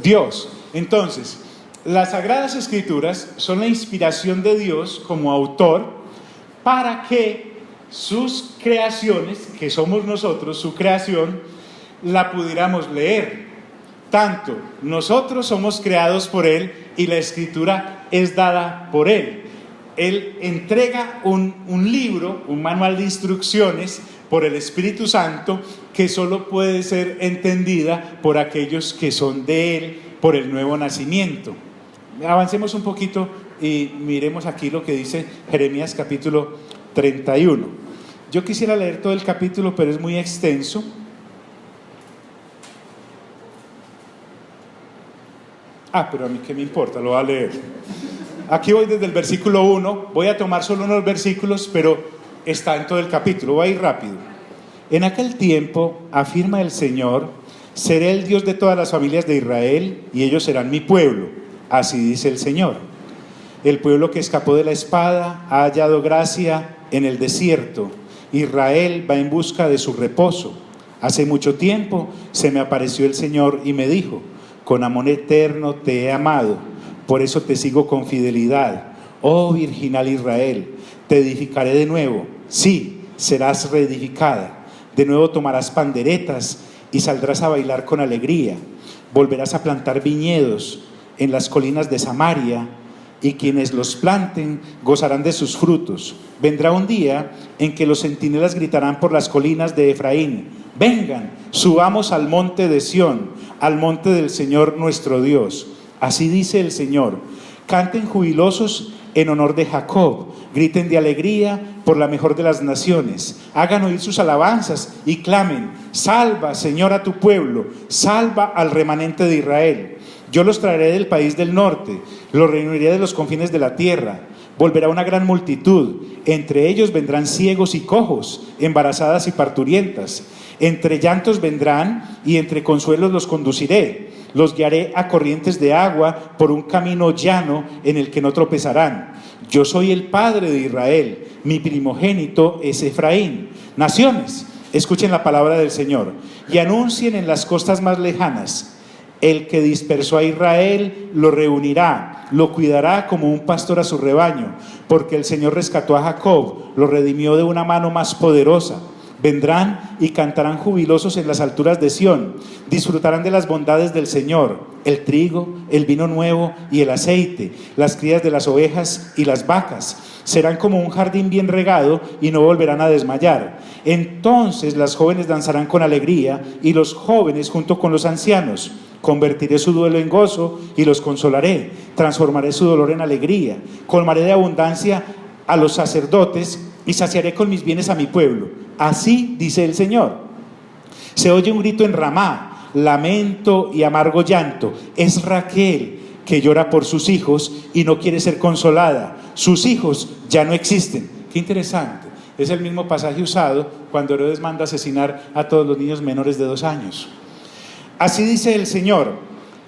Dios. Entonces, las Sagradas Escrituras son la inspiración de Dios como autor para que sus creaciones, que somos nosotros, su creación, la pudiéramos leer. Tanto nosotros somos creados por Él y la Escritura es dada por Él. Él entrega un libro, un manual de instrucciones por el Espíritu Santo, que solo puede ser entendida por aquellos que son de Él, por el nuevo nacimiento. Avancemos un poquito y miremos aquí lo que dice Jeremías capítulo 31. Yo quisiera leer todo el capítulo, pero es muy extenso. Pero a mí qué me importa, lo voy a leer. Aquí voy desde el versículo 1, voy a tomar solo unos versículos, pero está en todo el capítulo, voy a ir rápido. En aquel tiempo, afirma el Señor, seré el Dios de todas las familias de Israel, y ellos serán mi pueblo, así dice el Señor. El pueblo que escapó de la espada ha hallado gracia en el desierto. Israel va en busca de su reposo. Hace mucho tiempo se me apareció el Señor y me dijo, con amor eterno te he amado, por eso te sigo con fidelidad. Oh virginal Israel, te edificaré de nuevo. Sí, serás reedificada. De nuevo tomarás panderetas y saldrás a bailar con alegría. Volverás a plantar viñedos en las colinas de Samaria, y quienes los planten gozarán de sus frutos. Vendrá un día en que los centinelas gritarán por las colinas de Efraín: vengan, subamos al monte de Sión, al monte del Señor nuestro Dios. Así dice el Señor: canten jubilosos en honor de Jacob, griten de alegría por la mejor de las naciones, hagan oír sus alabanzas y clamen: salva, Señor, a tu pueblo, salva al remanente de Israel. Yo los traeré del país del norte, los reuniré de los confines de la tierra. Volverá una gran multitud, entre ellos vendrán ciegos y cojos, embarazadas y parturientas. Entre llantos vendrán y entre consuelos los conduciré. Los guiaré a corrientes de agua por un camino llano en el que no tropezarán. Yo soy el Padre de Israel, mi primogénito es Efraín. Naciones, escuchen la palabra del Señor y anuncien en las costas más lejanas: el que dispersó a Israel lo reunirá, lo cuidará como un pastor a su rebaño, porque el Señor rescató a Jacob, lo redimió de una mano más poderosa. Vendrán y cantarán jubilosos en las alturas de Sión, disfrutarán de las bondades del Señor, el trigo, el vino nuevo y el aceite, las crías de las ovejas y las vacas. Serán como un jardín bien regado y no volverán a desmayar. Entonces las jóvenes danzarán con alegría y los jóvenes junto con los ancianos. Convertiré su duelo en gozo y los consolaré. Transformaré su dolor en alegría. Colmaré de abundancia a los sacerdotes y saciaré con mis bienes a mi pueblo. Así dice el Señor. Se oye un grito en Ramá, lamento y amargo llanto. Es Raquel que llora por sus hijos y no quiere ser consolada. Sus hijos ya no existen. Qué interesante. Es el mismo pasaje usado cuando Herodes manda asesinar a todos los niños menores de 2 años. Así dice el Señor: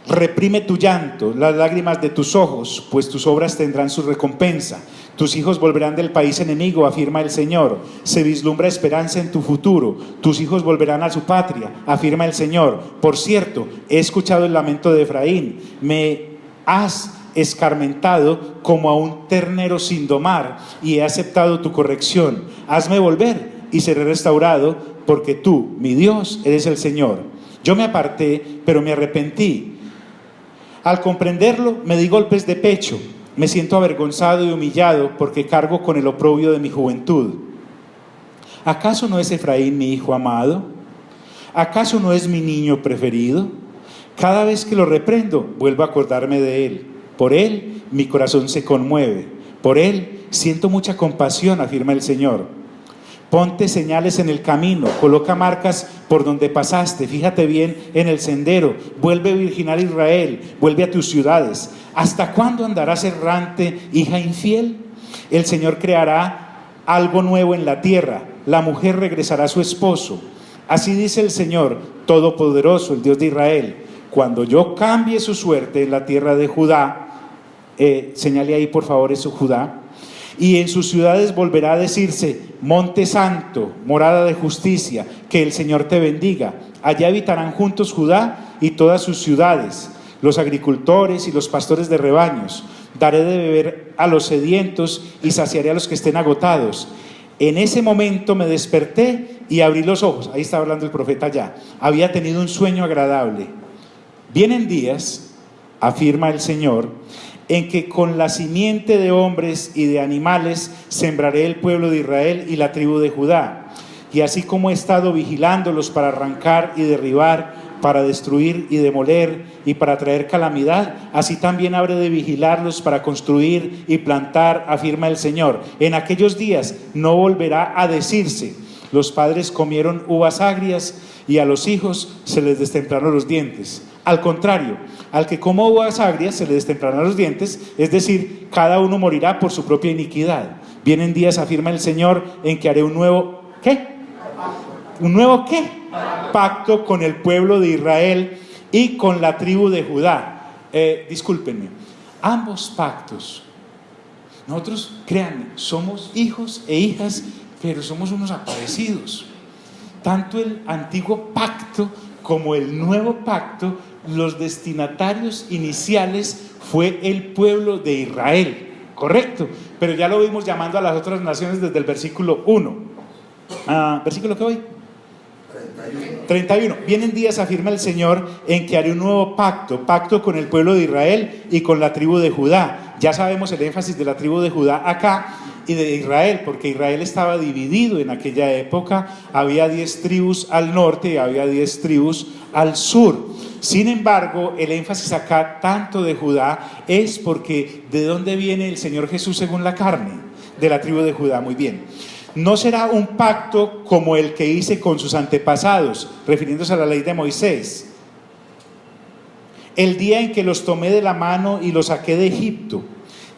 Reprime tu llanto, las lágrimas de tus ojos, pues tus obras tendrán su recompensa. Tus hijos volverán del país enemigo, afirma el Señor. Se vislumbra esperanza en tu futuro. Tus hijos volverán a su patria, afirma el Señor. Por cierto, he escuchado el lamento de Efraín. Me has escarmentado como a un ternero sin domar y he aceptado tu corrección. Hazme volver y seré restaurado, porque tú, mi Dios, eres el Señor. Yo me aparté, pero me arrepentí. Al comprenderlo, me di golpes de pecho. Me siento avergonzado y humillado porque cargo con el oprobio de mi juventud. ¿Acaso no es Efraín mi hijo amado? ¿Acaso no es mi niño preferido? Cada vez que lo reprendo, vuelvo a acordarme de él. Por él, mi corazón se conmueve. Por él, siento mucha compasión, afirma el Señor. Ponte señales en el camino, coloca marcas por donde pasaste, fíjate bien en el sendero, vuelve a virginar Israel, vuelve a tus ciudades. ¿Hasta cuándo andarás errante, hija infiel? El Señor creará algo nuevo en la tierra, la mujer regresará a su esposo. Así dice el Señor Todopoderoso, el Dios de Israel: cuando yo cambie su suerte en la tierra de Judá, señale ahí por favor eso, Judá, y en sus ciudades volverá a decirse: Monte Santo, morada de justicia, que el Señor te bendiga. Allá habitarán juntos Judá y todas sus ciudades, los agricultores y los pastores de rebaños. Daré de beber a los sedientos y saciaré a los que estén agotados. En ese momento me desperté y abrí los ojos. Ahí está hablando el profeta ya. Había tenido un sueño agradable. Vienen días, afirma el Señor, en que con la simiente de hombres y de animales sembraré el pueblo de Israel y la tribu de Judá. Y así como he estado vigilándolos para arrancar y derribar, para destruir y demoler y para traer calamidad, así también habré de vigilarlos para construir y plantar, afirma el Señor. En aquellos días no volverá a decirse: los padres comieron uvas agrias y a los hijos se les destemplaron los dientes. Al contrario, al que coma uvas agrias se le destemplarán los dientes, es decir, cada uno morirá por su propia iniquidad. Vienen días, afirma el Señor, en que haré un nuevo, ¿qué? ¿Un nuevo qué? Pacto con el pueblo de Israel y con la tribu de Judá. Discúlpenme, ambos pactos, nosotros, créanme, somos hijos e hijas, pero somos unos aparecidos. Tanto el antiguo pacto como el nuevo pacto, los destinatarios iniciales fue el pueblo de Israel, correcto, pero ya lo vimos llamando a las otras naciones desde el versículo 1. ¿Versículo qué voy? 31. Vienen días, afirma el Señor, en que haré un nuevo pacto con el pueblo de Israel y con la tribu de Judá. Ya sabemos el énfasis de la tribu de Judá acá y de Israel, porque Israel estaba dividido en aquella época. Había 10 tribus al norte y había 10 tribus al sur. Sin embargo, el énfasis acá tanto de Judá es porque ¿de dónde viene el Señor Jesús según la carne? De la tribu de Judá. Muy bien. No será un pacto como el que hice con sus antepasados, refiriéndose a la ley de Moisés, el día en que los tomé de la mano y los saqué de Egipto,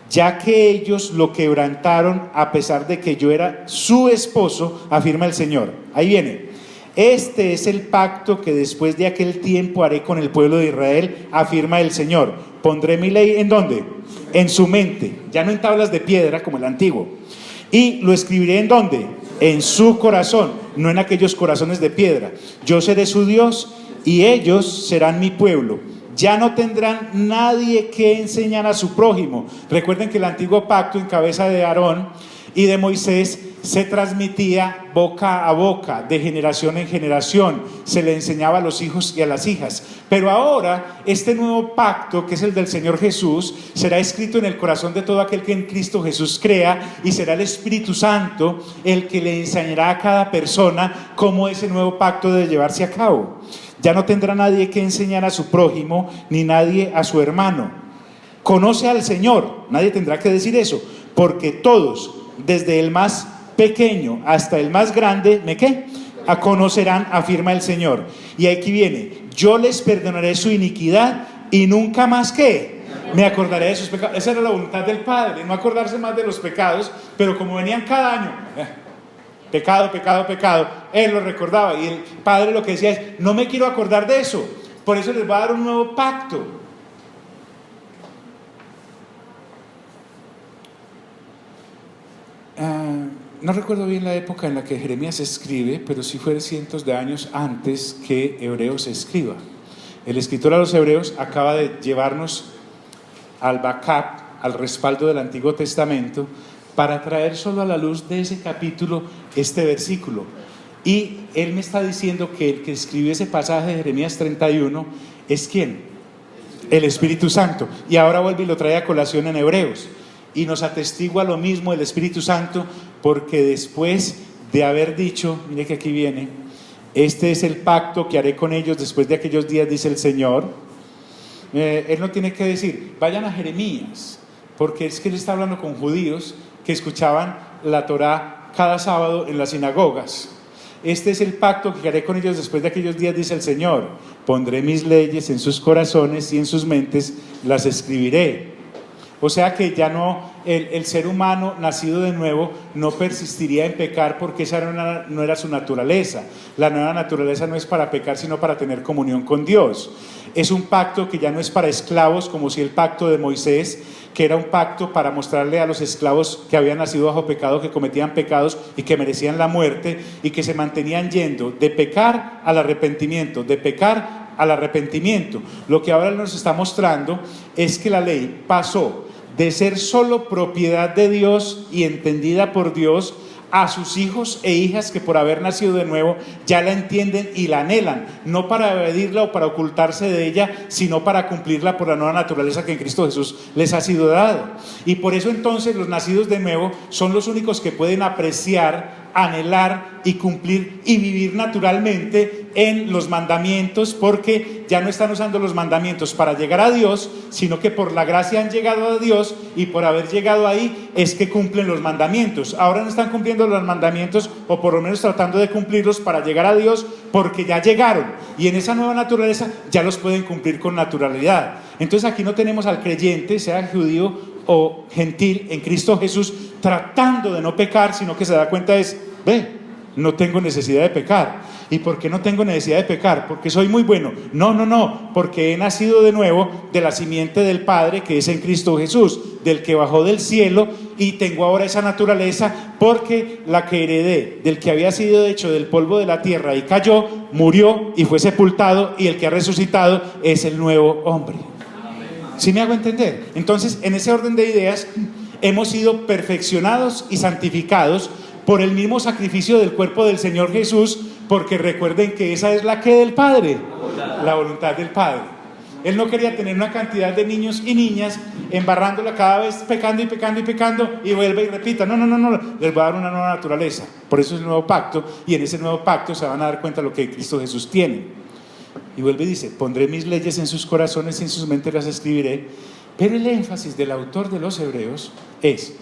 ya que ellos lo quebrantaron a pesar de que yo era su esposo, afirma el Señor. Ahí viene: este es el pacto que después de aquel tiempo haré con el pueblo de Israel, afirma el Señor. Pondré mi ley, ¿en dónde? En su mente, ya no en tablas de piedra como el antiguo. Y lo escribiré, ¿en dónde? En su corazón, no en aquellos corazones de piedra. Yo seré su Dios y ellos serán mi pueblo. Ya no tendrán nadie que enseñar a su prójimo. Recuerden que el antiguo pacto en cabeza de Aarón y de Moisés se transmitía boca a boca, de generación en generación, se le enseñaba a los hijos y a las hijas. Pero ahora este nuevo pacto, que es el del Señor Jesús, será escrito en el corazón de todo aquel que en Cristo Jesús crea, y será el Espíritu Santo el que le enseñará a cada persona cómo ese nuevo pacto debe llevarse a cabo. Ya no tendrá nadie que enseñar a su prójimo, ni nadie a su hermano. Conoce al Señor, nadie tendrá que decir eso, porque todos, desde el más pequeño hasta el más grande, ¿me qué? A conocerán, afirma el Señor. Y aquí viene: yo les perdonaré su iniquidad y nunca más, ¿qué? Me acordaré de sus pecados. Esa era la voluntad del Padre, no acordarse más de los pecados, pero como venían cada año, pecado, pecado, pecado, Él lo recordaba, y el Padre lo que decía es: no me quiero acordar de eso, Por eso les va a dar un nuevo pacto. No recuerdo bien la época en la que Jeremías escribe, pero sí fue cientos de años antes que Hebreos se escriba. El escritor a los Hebreos acaba de llevarnos al backup, al respaldo del Antiguo Testamento, para traer solo a la luz de ese capítulo este versículo. Y él me está diciendo que el que escribió ese pasaje de Jeremías 31 es ¿quién? El Espíritu Santo. Y ahora vuelve y lo trae a colación en Hebreos. Y nos atestigua lo mismo el Espíritu Santo, porque después de haber dicho, mire que aquí viene, este es el pacto que haré con ellos después de aquellos días, dice el Señor. Él no tiene que decir, vayan a Jeremías, porque es que él está hablando con judíos que escuchaban la Torá cada sábado en las sinagogas. Este es el pacto que haré con ellos después de aquellos días, dice el Señor. Pondré mis leyes en sus corazones y en sus mentes las escribiré. O sea que ya no, el ser humano nacido de nuevo no persistiría en pecar, porque esa no era su naturaleza. La nueva naturaleza no es para pecar, sino para tener comunión con Dios. Es un pacto que ya no es para esclavos, como si el pacto de Moisés, que era un pacto para mostrarle a los esclavos que habían nacido bajo pecado, que cometían pecados y que merecían la muerte, y que se mantenían yendo de pecar al arrepentimiento, de pecar al arrepentimiento. Lo que ahora nos está mostrando es que la ley pasó de ser solo propiedad de Dios y entendida por Dios, a sus hijos e hijas que por haber nacido de nuevo ya la entienden y la anhelan, no para evadirla o para ocultarse de ella, sino para cumplirla por la nueva naturaleza que en Cristo Jesús les ha sido dada. Y por eso entonces los nacidos de nuevo son los únicos que pueden apreciar, anhelar y cumplir y vivir naturalmente en los mandamientos, porque ya no están usando los mandamientos para llegar a Dios, sino que por la gracia han llegado a Dios, y por haber llegado ahí es que cumplen los mandamientos. Ahora no están cumpliendo los mandamientos, o por lo menos tratando de cumplirlos para llegar a Dios, porque ya llegaron, y en esa nueva naturaleza ya los pueden cumplir con naturalidad. Entonces aquí no tenemos al creyente, sea judío o gentil, en Cristo Jesús, tratando de no pecar, sino que se da cuenta no tengo necesidad de pecar. ¿Y por qué no tengo necesidad de pecar? Porque soy muy bueno. No, porque he nacido de nuevo de la simiente del Padre, que es en Cristo Jesús, del que bajó del cielo, y tengo ahora esa naturaleza, porque la que heredé del que había sido hecho del polvo de la tierra y cayó, murió y fue sepultado, y el que ha resucitado es el nuevo hombre. ¿Sí me hago entender? Entonces, en ese orden de ideas, hemos sido perfeccionados y santificados por el mismo sacrificio del cuerpo del Señor Jesús, porque recuerden que esa es la que del Padre, la voluntad del Padre. Él no quería tener una cantidad de niños y niñas embarrándola cada vez pecando y vuelve y repita. No, les va a dar una nueva naturaleza. Por eso es el nuevo pacto, y en ese nuevo pacto se van a dar cuenta de lo que Cristo Jesús tiene. Y vuelve y dice, pondré mis leyes en sus corazones y en sus mentes las escribiré. Pero el énfasis del autor de los Hebreos es,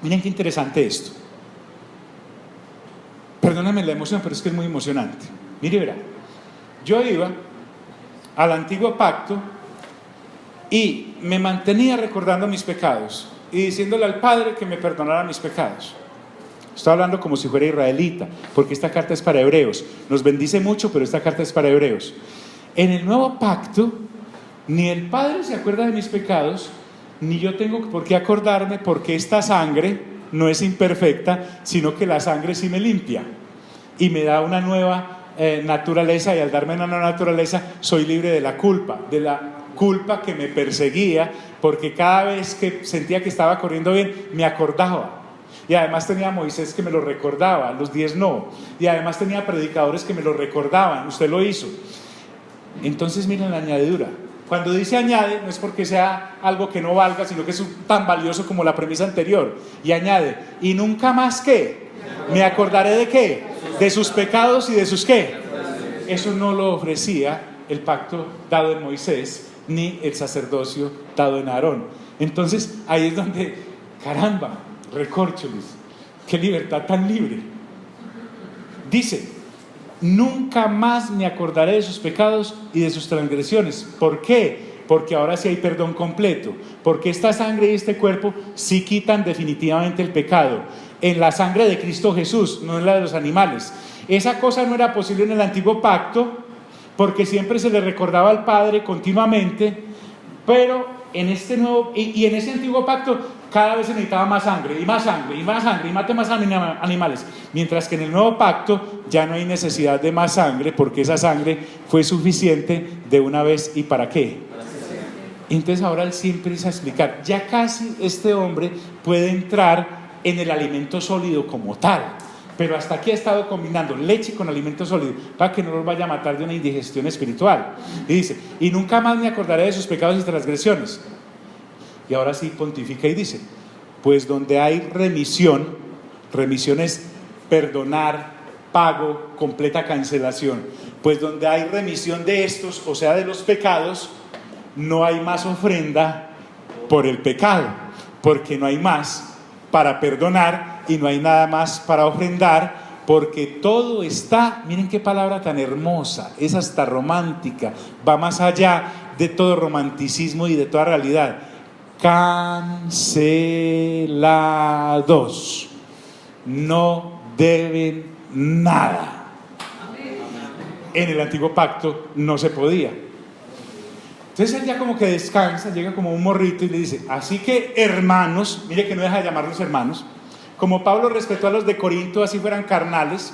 miren qué interesante esto. Perdóname la emoción, pero es que es muy emocionante. Mire, verá, yo iba al antiguo pacto y me mantenía recordando mis pecados y diciéndole al Padre que me perdonara mis pecados. Estoy hablando como si fuera israelita, porque esta carta es para hebreos. Nos bendice mucho, pero esta carta es para hebreos. En el nuevo pacto, ni el Padre se acuerda de mis pecados, ni yo tengo por qué acordarme, porque esta sangre no es imperfecta, sino que la sangre sí me limpia y me da una nueva naturaleza, y al darme una nueva naturaleza soy libre de la culpa que me perseguía, porque cada vez que sentía que estaba corriendo bien me acordaba. Y además tenía a Moisés que me lo recordaba, los 10 no, y además tenía predicadores que me lo recordaban, usted lo hizo. Entonces miren la añadidura. Cuando dice añade, no es porque sea algo que no valga, sino que es tan valioso como la premisa anterior. Y añade, y nunca más ¿qué? Me acordaré de ¿qué? De sus pecados y de sus ¿qué? Eso no lo ofrecía el pacto dado en Moisés, ni el sacerdocio dado en Aarón. Entonces ahí es donde, caramba, recórcholis, qué libertad tan libre. Dice, nunca más me acordaré de sus pecados y de sus transgresiones. ¿Por qué? Porque ahora sí hay perdón completo, porque esta sangre y este cuerpo sí quitan definitivamente el pecado, en la sangre de Cristo Jesús, no en la de los animales. Esa cosa no era posible en el antiguo pacto, porque siempre se le recordaba al Padre continuamente, pero en este nuevo, y en ese antiguo pacto, cada vez se necesitaba más sangre, y más sangre, y más sangre, y mate más animales, mientras que en el nuevo pacto ya no hay necesidad de más sangre, porque esa sangre fue suficiente de una vez. ¿Y para qué? Entonces ahora él sí empieza a explicar, ya casi este hombre puede entrar en el alimento sólido como tal, pero hasta aquí ha estado combinando leche con alimento sólido para que no los vaya a matar de una indigestión espiritual. Y dice, y nunca más me acordaré de sus pecados y transgresiones. Y ahora sí pontifica y dice, pues donde hay remisión es perdonar, pago, completa cancelación, pues donde hay remisión de estos, o sea de los pecados, no hay más ofrenda por el pecado, porque no hay más para perdonar y no hay nada más para ofrendar, porque todo está, miren qué palabra tan hermosa, es hasta romántica, va más allá de todo romanticismo y de toda realidad. Cancelados, no deben nada. En el antiguo pacto no se podía. Entonces él ya como que descansa, llega como un morrito y le dice, así que hermanos, mire que no deja de llamarlos hermanos, como Pablo respetó a los de Corinto, así fueran carnales,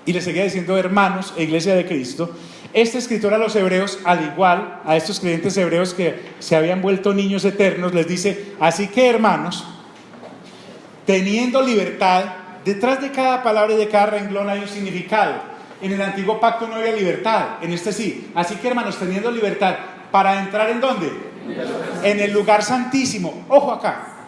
y le seguía diciendo hermanos e iglesia de Cristo, este escritor a los hebreos, al igual a estos creyentes hebreos que se habían vuelto niños eternos, les dice, así que hermanos, teniendo libertad, detrás de cada palabra y de cada renglón hay un significado. En el antiguo pacto no había libertad, en este sí. Así que hermanos, teniendo libertad, ¿para entrar en dónde? En el lugar santísimo. Ojo acá,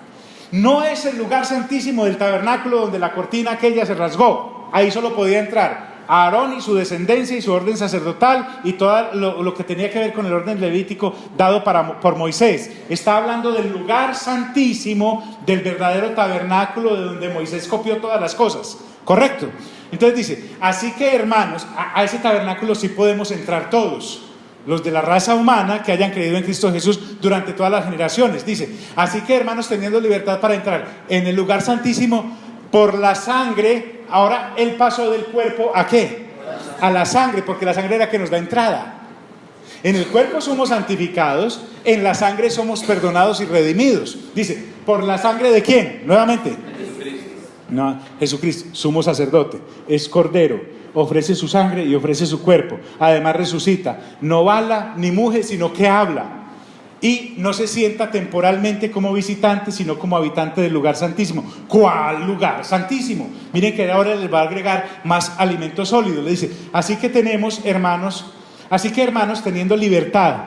no es el lugar santísimo del tabernáculo donde la cortina aquella se rasgó, ahí solo podía entrar Aarón y su descendencia y su orden sacerdotal y todo lo que tenía que ver con el orden levítico dado por Moisés. Está hablando del lugar santísimo, del verdadero tabernáculo de donde Moisés copió todas las cosas, ¿correcto? Entonces dice, así que hermanos, a ese tabernáculo sí podemos entrar todos, los de la raza humana que hayan creído en Cristo Jesús durante todas las generaciones. Dice, así que hermanos, teniendo libertad para entrar en el lugar santísimo por la sangre. Ahora él pasó del cuerpo ¿a qué? A la sangre, porque la sangre es la que nos da entrada. En el cuerpo somos santificados, en la sangre somos perdonados y redimidos. Dice, ¿por la sangre de quién? Nuevamente, no, Jesucristo, sumo sacerdote, es cordero, ofrece su sangre y ofrece su cuerpo, además resucita, no bala ni muge, sino que habla, y no se sienta temporalmente como visitante, sino como habitante del lugar santísimo. ¿Cuál lugar santísimo? Miren que ahora les va a agregar más alimento sólido. Le dice, así que hermanos, teniendo libertad,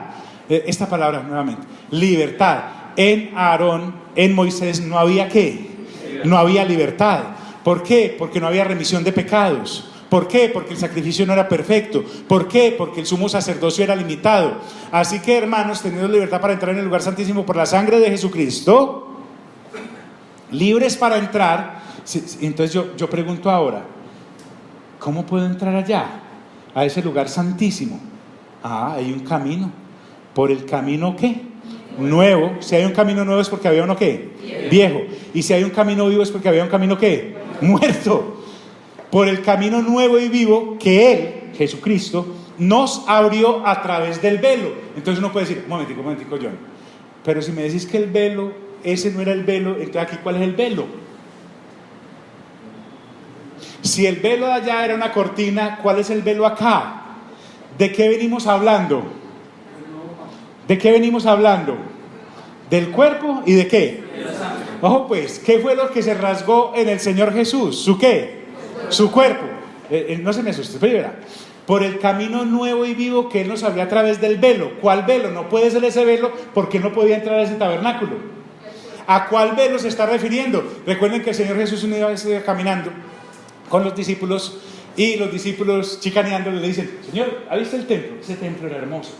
esta palabra nuevamente, libertad, en Aarón, en Moisés no había ¿qué? No había libertad. ¿Por qué? Porque no había remisión de pecados. ¿Por qué? Porque el sacrificio no era perfecto. ¿Por qué? Porque el sumo sacerdocio era limitado. Así que hermanos, teniendo libertad para entrar en el lugar santísimo por la sangre de Jesucristo, libres para entrar. Entonces yo pregunto ahora, ¿cómo puedo entrar allá? A ese lugar santísimo. Hay un camino. ¿Por el camino qué? Nuevo. Si hay un camino nuevo es porque había uno ¿qué? Viejo. Y si hay un camino vivo es porque había un camino ¿qué? Muerto. Por el camino nuevo y vivo que Él, Jesucristo, nos abrió a través del velo. Entonces uno puede decir, un momentico, John, pero si me decís que el velo, ese no era el velo, entonces aquí ¿cuál es el velo? Si el velo de allá era una cortina, ¿cuál es el velo acá? ¿De qué venimos hablando? ¿De qué venimos hablando? ¿Del cuerpo y de qué? Ojo pues, ¿qué fue lo que se rasgó en el Señor Jesús? ¿Su qué? Su cuerpo. No se me asuste, pero por el camino nuevo y vivo que Él nos abrió a través del velo. ¿Cuál velo? No puede ser ese velo porque no podía entrar a ese tabernáculo. ¿A cuál velo se está refiriendo? Recuerden que el Señor Jesús una vez iba caminando con los discípulos y los discípulos chicaneándole le dicen, Señor, ¿ha visto el templo? Ese templo era hermoso,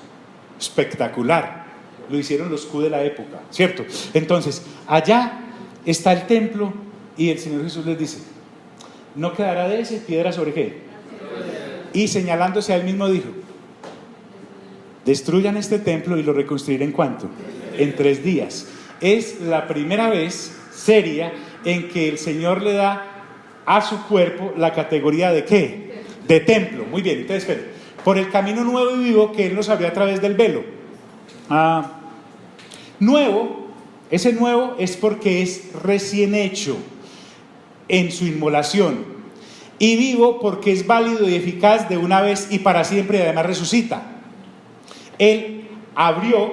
espectacular, lo hicieron los Q de la época, ¿cierto? Entonces, allá está el templo y el Señor Jesús les dice, no quedará de ese piedra sobre qué. Y señalándose a Él mismo dijo, destruyan este templo y lo reconstruiré ¿en cuánto? En 3 días. Es la primera vez seria en que el Señor le da a su cuerpo la categoría de ¿qué? De templo. Muy bien, entonces esperen. por el camino nuevo y vivo que Él nos abrió a través del velo. Nuevo, ese nuevo es porque es recién hecho en su inmolación, y vivo porque es válido y eficaz de una vez y para siempre, y además resucita. Él abrió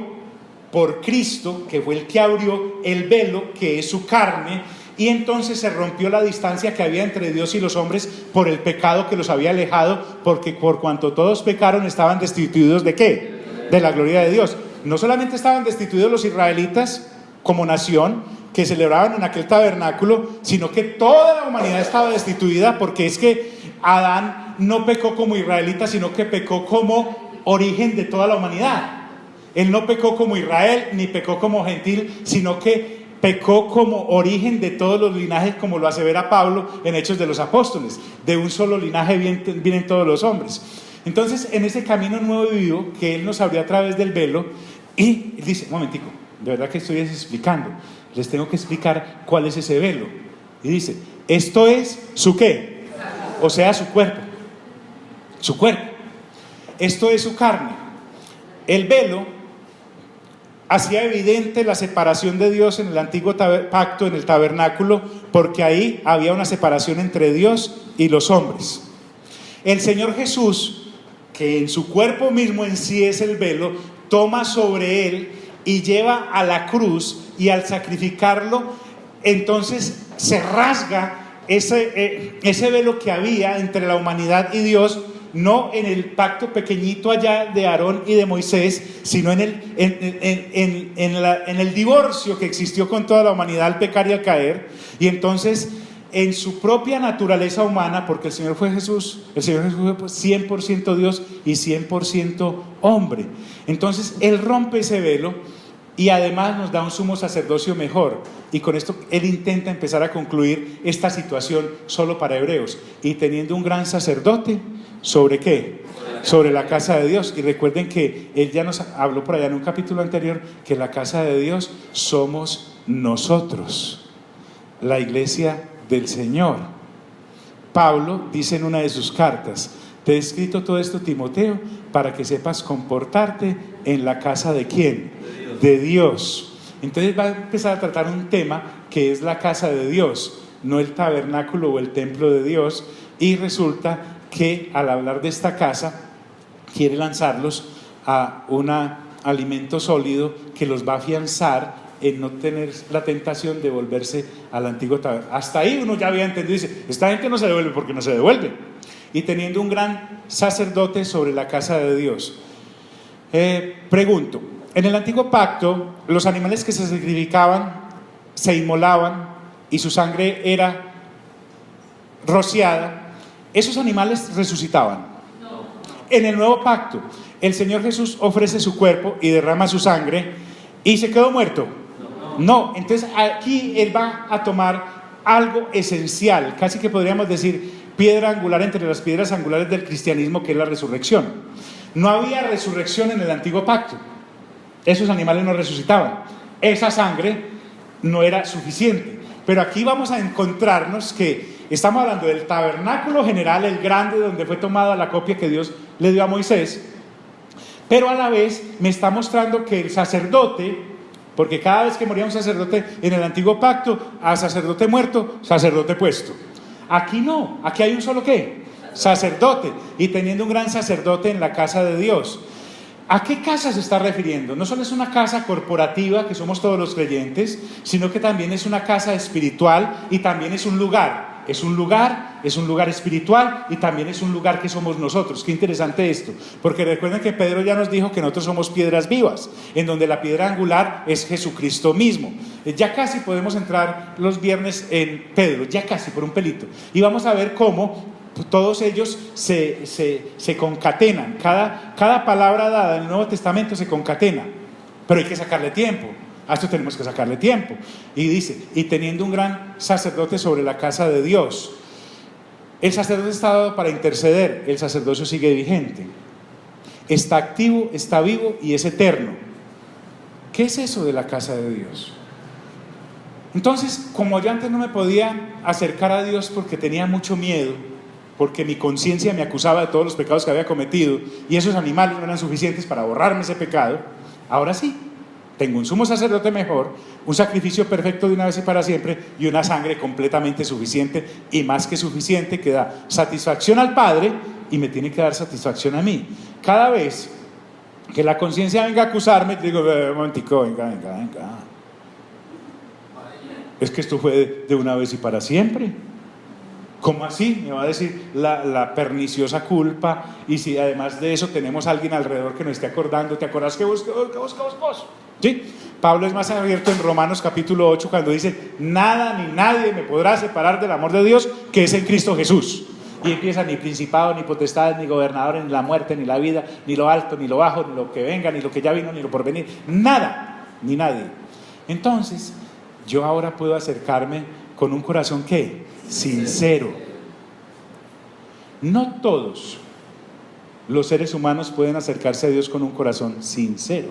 por Cristo, que fue el que abrió el velo, que es su carne, y entonces se rompió la distancia que había entre Dios y los hombres por el pecado que los había alejado, porque por cuanto todos pecaron estaban destituidos ¿de qué? De la gloria de Dios. No solamente estaban destituidos los israelitas como nación que celebraban en aquel tabernáculo, sino que toda la humanidad estaba destituida, porque es que Adán no pecó como israelita, sino que pecó como origen de toda la humanidad. Él no pecó como Israel ni pecó como gentil, sino que pecó como origen de todos los linajes, como lo asevera Pablo en Hechos de los Apóstoles. De un solo linaje vienen todos los hombres. Entonces, en ese camino nuevo y vivo que Él nos abrió a través del velo, y dice, un momentico, de verdad que estoy explicando, les tengo que explicar cuál es ese velo. Y dice, esto es su ¿qué? O sea, su cuerpo. Su cuerpo. Esto es su carne. El velo hacía evidente la separación de Dios en el antiguo pacto, en el tabernáculo, porque ahí había una separación entre Dios y los hombres. El Señor Jesús, que en su cuerpo mismo en sí es el velo, toma sobre él y lleva a la cruz, y al sacrificarlo, entonces se rasga ese velo que había entre la humanidad y Dios, no en el pacto pequeñito allá de Aarón y de Moisés, sino en el divorcio que existió con toda la humanidad al pecar y al caer. Y entonces, en su propia naturaleza humana, porque el Señor Jesús fue 100% Dios y 100% hombre, entonces Él rompe ese velo y además nos da un sumo sacerdocio mejor. Y con esto Él intenta empezar a concluir esta situación solo para hebreos, y teniendo un gran sacerdote, ¿sobre qué? Sobre la casa de Dios. Y recuerden que Él ya nos habló por allá en un capítulo anterior que la casa de Dios somos nosotros, la iglesia del Señor. Pablo dice en una de sus cartas: te he escrito todo esto, Timoteo, para que sepas comportarte en la casa de ¿quién? De Dios. Entonces va a empezar a tratar un tema que es la casa de Dios, no el tabernáculo o el templo de Dios. Y resulta que al hablar de esta casa quiere lanzarlos a un alimento sólido que los va a afianzar en no tener la tentación de volverse al antiguo tabernáculo. Hasta ahí uno ya había entendido, dice, esta gente no se devuelve porque no se devuelve. Y teniendo un gran sacerdote sobre la casa de Dios. Pregunto, en el antiguo pacto los animales que se sacrificaban se inmolaban y su sangre era rociada. ¿Esos animales resucitaban? No. En el nuevo pacto el Señor Jesús ofrece su cuerpo y derrama su sangre, ¿y se quedó muerto? No. Entonces aquí Él va a tomar algo esencial, casi que podríamos decir piedra angular entre las piedras angulares del cristianismo, que es la resurrección. No había resurrección en el antiguo pacto. Esos animales no resucitaban. Esa sangre no era suficiente. Pero aquí vamos a encontrarnos que estamos hablando del tabernáculo general, el grande, donde fue tomada la copia que Dios le dio a Moisés. Pero a la vez me está mostrando que el sacerdote, porque cada vez que moría un sacerdote en el antiguo pacto, a sacerdote muerto, sacerdote puesto. Aquí no, aquí hay un solo ¿qué? Sacerdote, y teniendo un gran sacerdote en la casa de Dios. ¿A qué casa se está refiriendo? No solo es una casa corporativa, que somos todos los creyentes, sino que también es una casa espiritual y también es un lugar. Es un lugar espiritual y también es un lugar que somos nosotros. Qué interesante esto, porque recuerden que Pedro ya nos dijo que nosotros somos piedras vivas, en donde la piedra angular es Jesucristo mismo. Ya casi podemos entrar los viernes en Pedro, ya casi por un pelito, y vamos a ver cómo todos ellos se concatenan. Cada palabra dada en el Nuevo Testamento se concatena, pero hay que sacarle tiempo. A esto tenemos que sacarle tiempo. Y dice, y teniendo un gran sacerdote sobre la casa de Dios. El sacerdote está dado para interceder. El sacerdocio sigue vigente, está activo, está vivo y es eterno. ¿Qué es eso de la casa de Dios? Entonces, como yo antes no me podía acercar a Dios porque tenía mucho miedo, porque mi conciencia me acusaba de todos los pecados que había cometido y esos animales no eran suficientes para borrarme ese pecado. Ahora sí, tengo un sumo sacerdote mejor, un sacrificio perfecto de una vez y para siempre y una sangre completamente suficiente y más que suficiente que da satisfacción al Padre y me tiene que dar satisfacción a mí. Cada vez que la conciencia venga a acusarme, digo, un momentico, venga. Es que esto fue de una vez y para siempre. ¿Cómo así? Me va a decir la perniciosa culpa. Y si además de eso tenemos a alguien alrededor que nos esté acordando, ¿te acuerdas que vos? ¿Sí? Pablo es más abierto en Romanos capítulo 8 cuando dice: nada ni nadie me podrá separar del amor de Dios que es en Cristo Jesús. Y empieza: ni principado, ni potestades, ni gobernadores, ni la muerte, ni la vida, ni lo alto, ni lo bajo, ni lo que venga, ni lo que ya vino, ni lo por venir. Nada, ni nadie. Entonces, yo ahora puedo acercarme con un corazón ¿qué? Sincero. No todos los seres humanos pueden acercarse a Dios con un corazón sincero.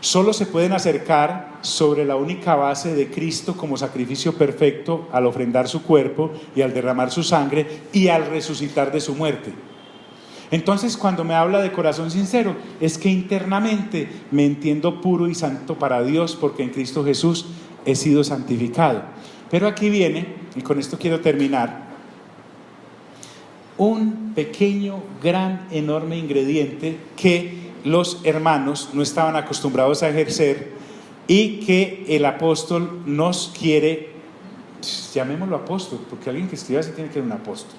Solo se pueden acercar sobre la única base de Cristo como sacrificio perfecto al ofrendar su cuerpo y al derramar su sangre y al resucitar de su muerte. Entonces, cuando me habla de corazón sincero, es que internamente me entiendo puro y santo para Dios, porque en Cristo Jesús he sido santificado. Pero aquí viene, y con esto quiero terminar, un pequeño, gran, enorme ingrediente que los hermanos no estaban acostumbrados a ejercer y que el apóstol nos quiere, llamémoslo apóstol, porque alguien que escriba así tiene que ser un apóstol,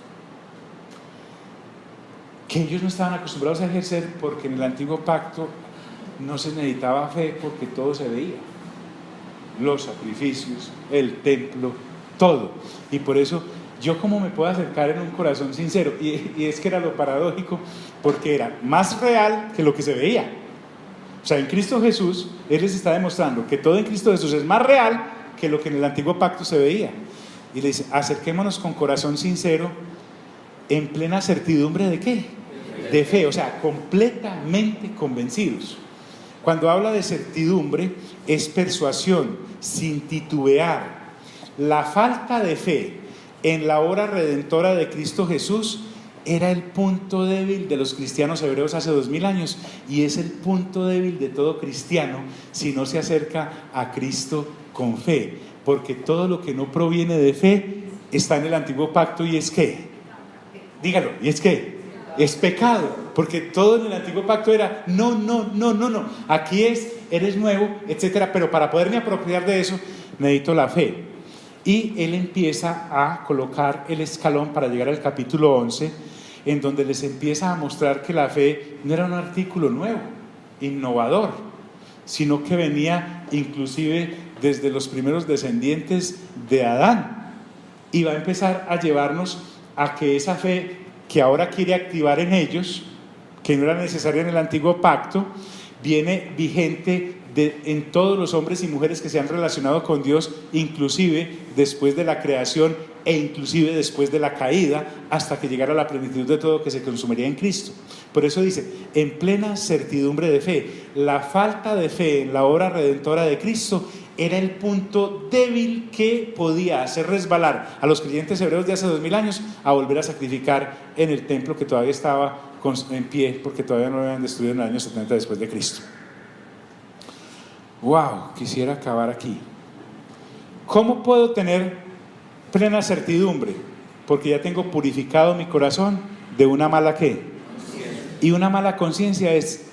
que ellos no estaban acostumbrados a ejercer porque en el antiguo pacto no se necesitaba fe porque todo se veía, los sacrificios, el templo, todo. Y por eso, ¿yo cómo me puedo acercar en un corazón sincero? Y es que era lo paradójico, porque era más real que lo que se veía. O sea, en Cristo Jesús, Él les está demostrando que todo en Cristo Jesús es más real que lo que en el antiguo pacto se veía. Y le dice: acerquémonos con corazón sincero, en plena certidumbre ¿de qué? De fe, o sea, completamente convencidos. Cuando habla de certidumbre, es persuasión, sin titubear. La falta de fe en la obra redentora de Cristo Jesús era el punto débil de los cristianos hebreos hace 2000 años y es el punto débil de todo cristiano si no se acerca a Cristo con fe, porque todo lo que no proviene de fe está en el antiguo pacto y es ¿qué? Dígalo, ¿y es qué? Es pecado, porque todo en el antiguo pacto era no, aquí eres nuevo, etcétera, pero para poderme apropiar de eso necesito la fe. Y él empieza a colocar el escalón para llegar al capítulo 11, en donde les empieza a mostrar que la fe no era un artículo nuevo, innovador, sino que venía inclusive desde los primeros descendientes de Adán, y va a empezar a llevarnos a que esa fe que ahora quiere activar en ellos, que no era necesaria en el antiguo pacto, viene vigente en todos los hombres y mujeres que se han relacionado con Dios, inclusive después de la creación e inclusive después de la caída, hasta que llegara la plenitud de todo que se consumiría en Cristo. Por eso dice, en plena certidumbre de fe. La falta de fe en la obra redentora de Cristo era el punto débil que podía hacer resbalar a los creyentes hebreos de hace 2000 años a volver a sacrificar en el templo que todavía estaba en pie, porque todavía no lo habían destruido en el año 70 después de Cristo. Wow, quisiera acabar aquí. ¿Cómo puedo tener plena certidumbre? Porque ya tengo purificado mi corazón de una mala ¿qué? Y una mala conciencia es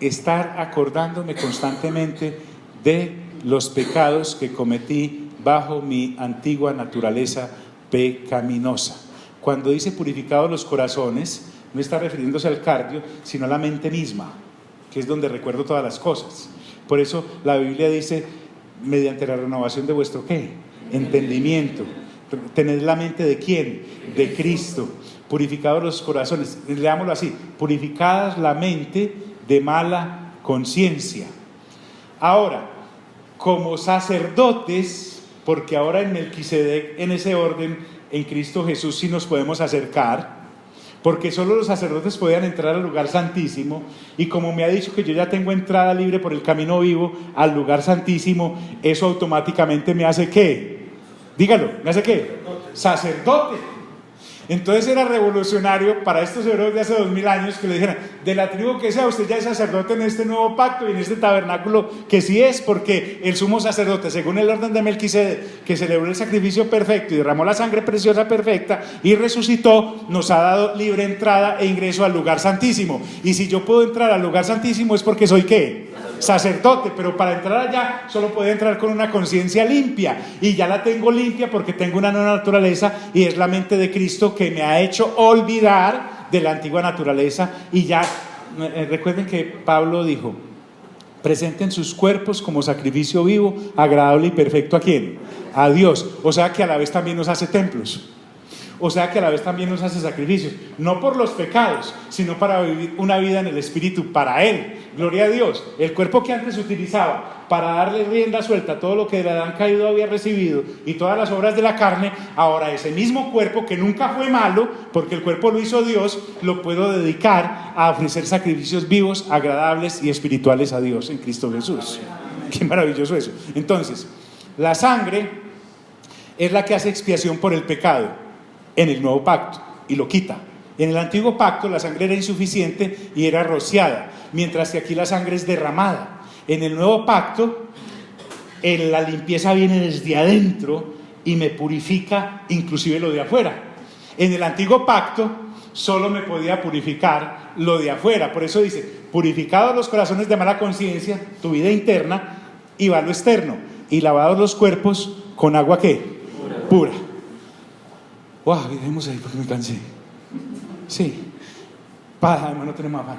estar acordándome constantemente de los pecados que cometí bajo mi antigua naturaleza pecaminosa. Cuando dice purificados los corazones, no está refiriéndose al cardio, sino a la mente misma, que es donde recuerdo todas las cosas. Por eso la Biblia dice, mediante la renovación de vuestro ¿qué? Entendimiento. ¿Tened la mente de quién? De Cristo. Purificados los corazones, leámoslo así, purificadas la mente de mala conciencia. Ahora, como sacerdotes, porque ahora en Melquisedec, en ese orden, en Cristo Jesús sí nos podemos acercar, porque solo los sacerdotes podían entrar al lugar santísimo, y como me ha dicho que yo ya tengo entrada libre por el camino vivo al lugar santísimo, eso automáticamente me hace ¿qué? Dígalo, ¿me hace qué? Sacerdote. Entonces era revolucionario para estos hebreos de hace 2000 años que le dijeran: de la tribu que sea, usted ya es sacerdote en este nuevo pacto y en este tabernáculo, que sí es, porque el sumo sacerdote, según el orden de Melquisedec, que celebró el sacrificio perfecto y derramó la sangre preciosa perfecta y resucitó, nos ha dado libre entrada e ingreso al lugar santísimo. Y si yo puedo entrar al lugar santísimo es porque soy ¿qué? Sacerdote. Pero para entrar allá solo puedo entrar con una conciencia limpia, y ya la tengo limpia porque tengo una nueva naturaleza, y es la mente de Cristo que me ha hecho olvidar de la antigua naturaleza. Y ya recuerden que Pablo dijo: presenten sus cuerpos como sacrificio vivo, agradable y perfecto. ¿A quién? A Dios. O sea que a la vez también nos hace templos. O sea que a la vez también nos hace sacrificios, no por los pecados, sino para vivir una vida en el Espíritu para Él. Gloria a Dios. El cuerpo que antes utilizaba para darle rienda suelta a todo lo que de Adán caído había recibido y todas las obras de la carne, ahora ese mismo cuerpo, que nunca fue malo, porque el cuerpo lo hizo Dios, lo puedo dedicar a ofrecer sacrificios vivos, agradables y espirituales a Dios en Cristo Jesús. Qué maravilloso eso. Entonces, la sangre es la que hace expiación por el pecado en el nuevo pacto y lo quita. En el antiguo pacto la sangre era insuficiente y era rociada, mientras que aquí la sangre es derramada. En el nuevo pacto la limpieza viene desde adentro y me purifica inclusive lo de afuera. En el antiguo pacto solo me podía purificar lo de afuera. Por eso dice: purificados los corazones de mala conciencia, tu vida interna, y va lo externo, y lavados los cuerpos con agua ¿qué? Pura. Wow, dejemos ahí porque me cansé. Sí. Padre, hermano, tenemos afán.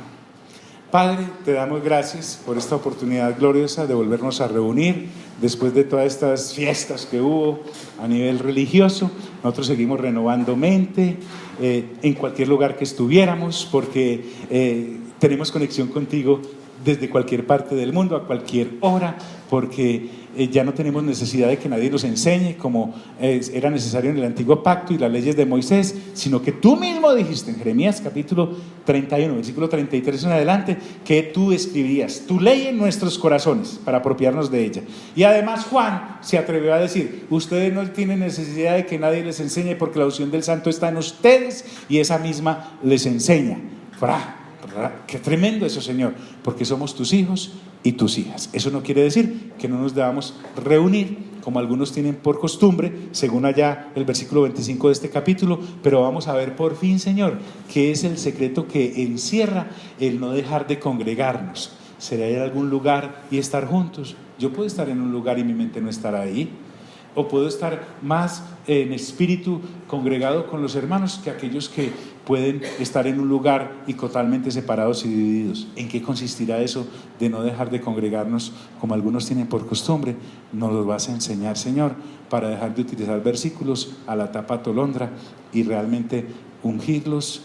Padre, te damos gracias por esta oportunidad gloriosa de volvernos a reunir después de todas estas fiestas que hubo a nivel religioso. Nosotros seguimos renovando mente en cualquier lugar que estuviéramos, porque tenemos conexión contigo desde cualquier parte del mundo, a cualquier hora, porque ya no tenemos necesidad de que nadie nos enseñe como era necesario en el antiguo pacto y las leyes de Moisés, sino que tú mismo dijiste en Jeremías capítulo 31, versículo 33 en adelante, que tú escribirías tu ley en nuestros corazones para apropiarnos de ella. Y además Juan se atrevió a decir: ustedes no tienen necesidad de que nadie les enseñe, porque la unción del Santo está en ustedes y esa misma les enseña. Qué tremendo eso, Señor, porque somos tus hijos y tus hijas. Eso no quiere decir que no nos debamos reunir como algunos tienen por costumbre, según allá el versículo 25 de este capítulo, pero vamos a ver por fin, Señor, qué es el secreto que encierra el no dejar de congregarnos. ¿Será ir a algún lugar y estar juntos? Yo puedo estar en un lugar y mi mente no estará ahí, o puedo estar más en espíritu congregado con los hermanos que aquellos que pueden estar en un lugar y totalmente separados y divididos. ¿En qué consistirá eso de no dejar de congregarnos como algunos tienen por costumbre? Nos lo vas a enseñar, Señor, para dejar de utilizar versículos a la tapa tolondra y realmente ungirlos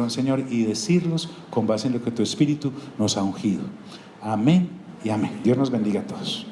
Señor, y decirlos con base en lo que tu Espíritu nos ha ungido. Amén y amén. Dios nos bendiga a todos.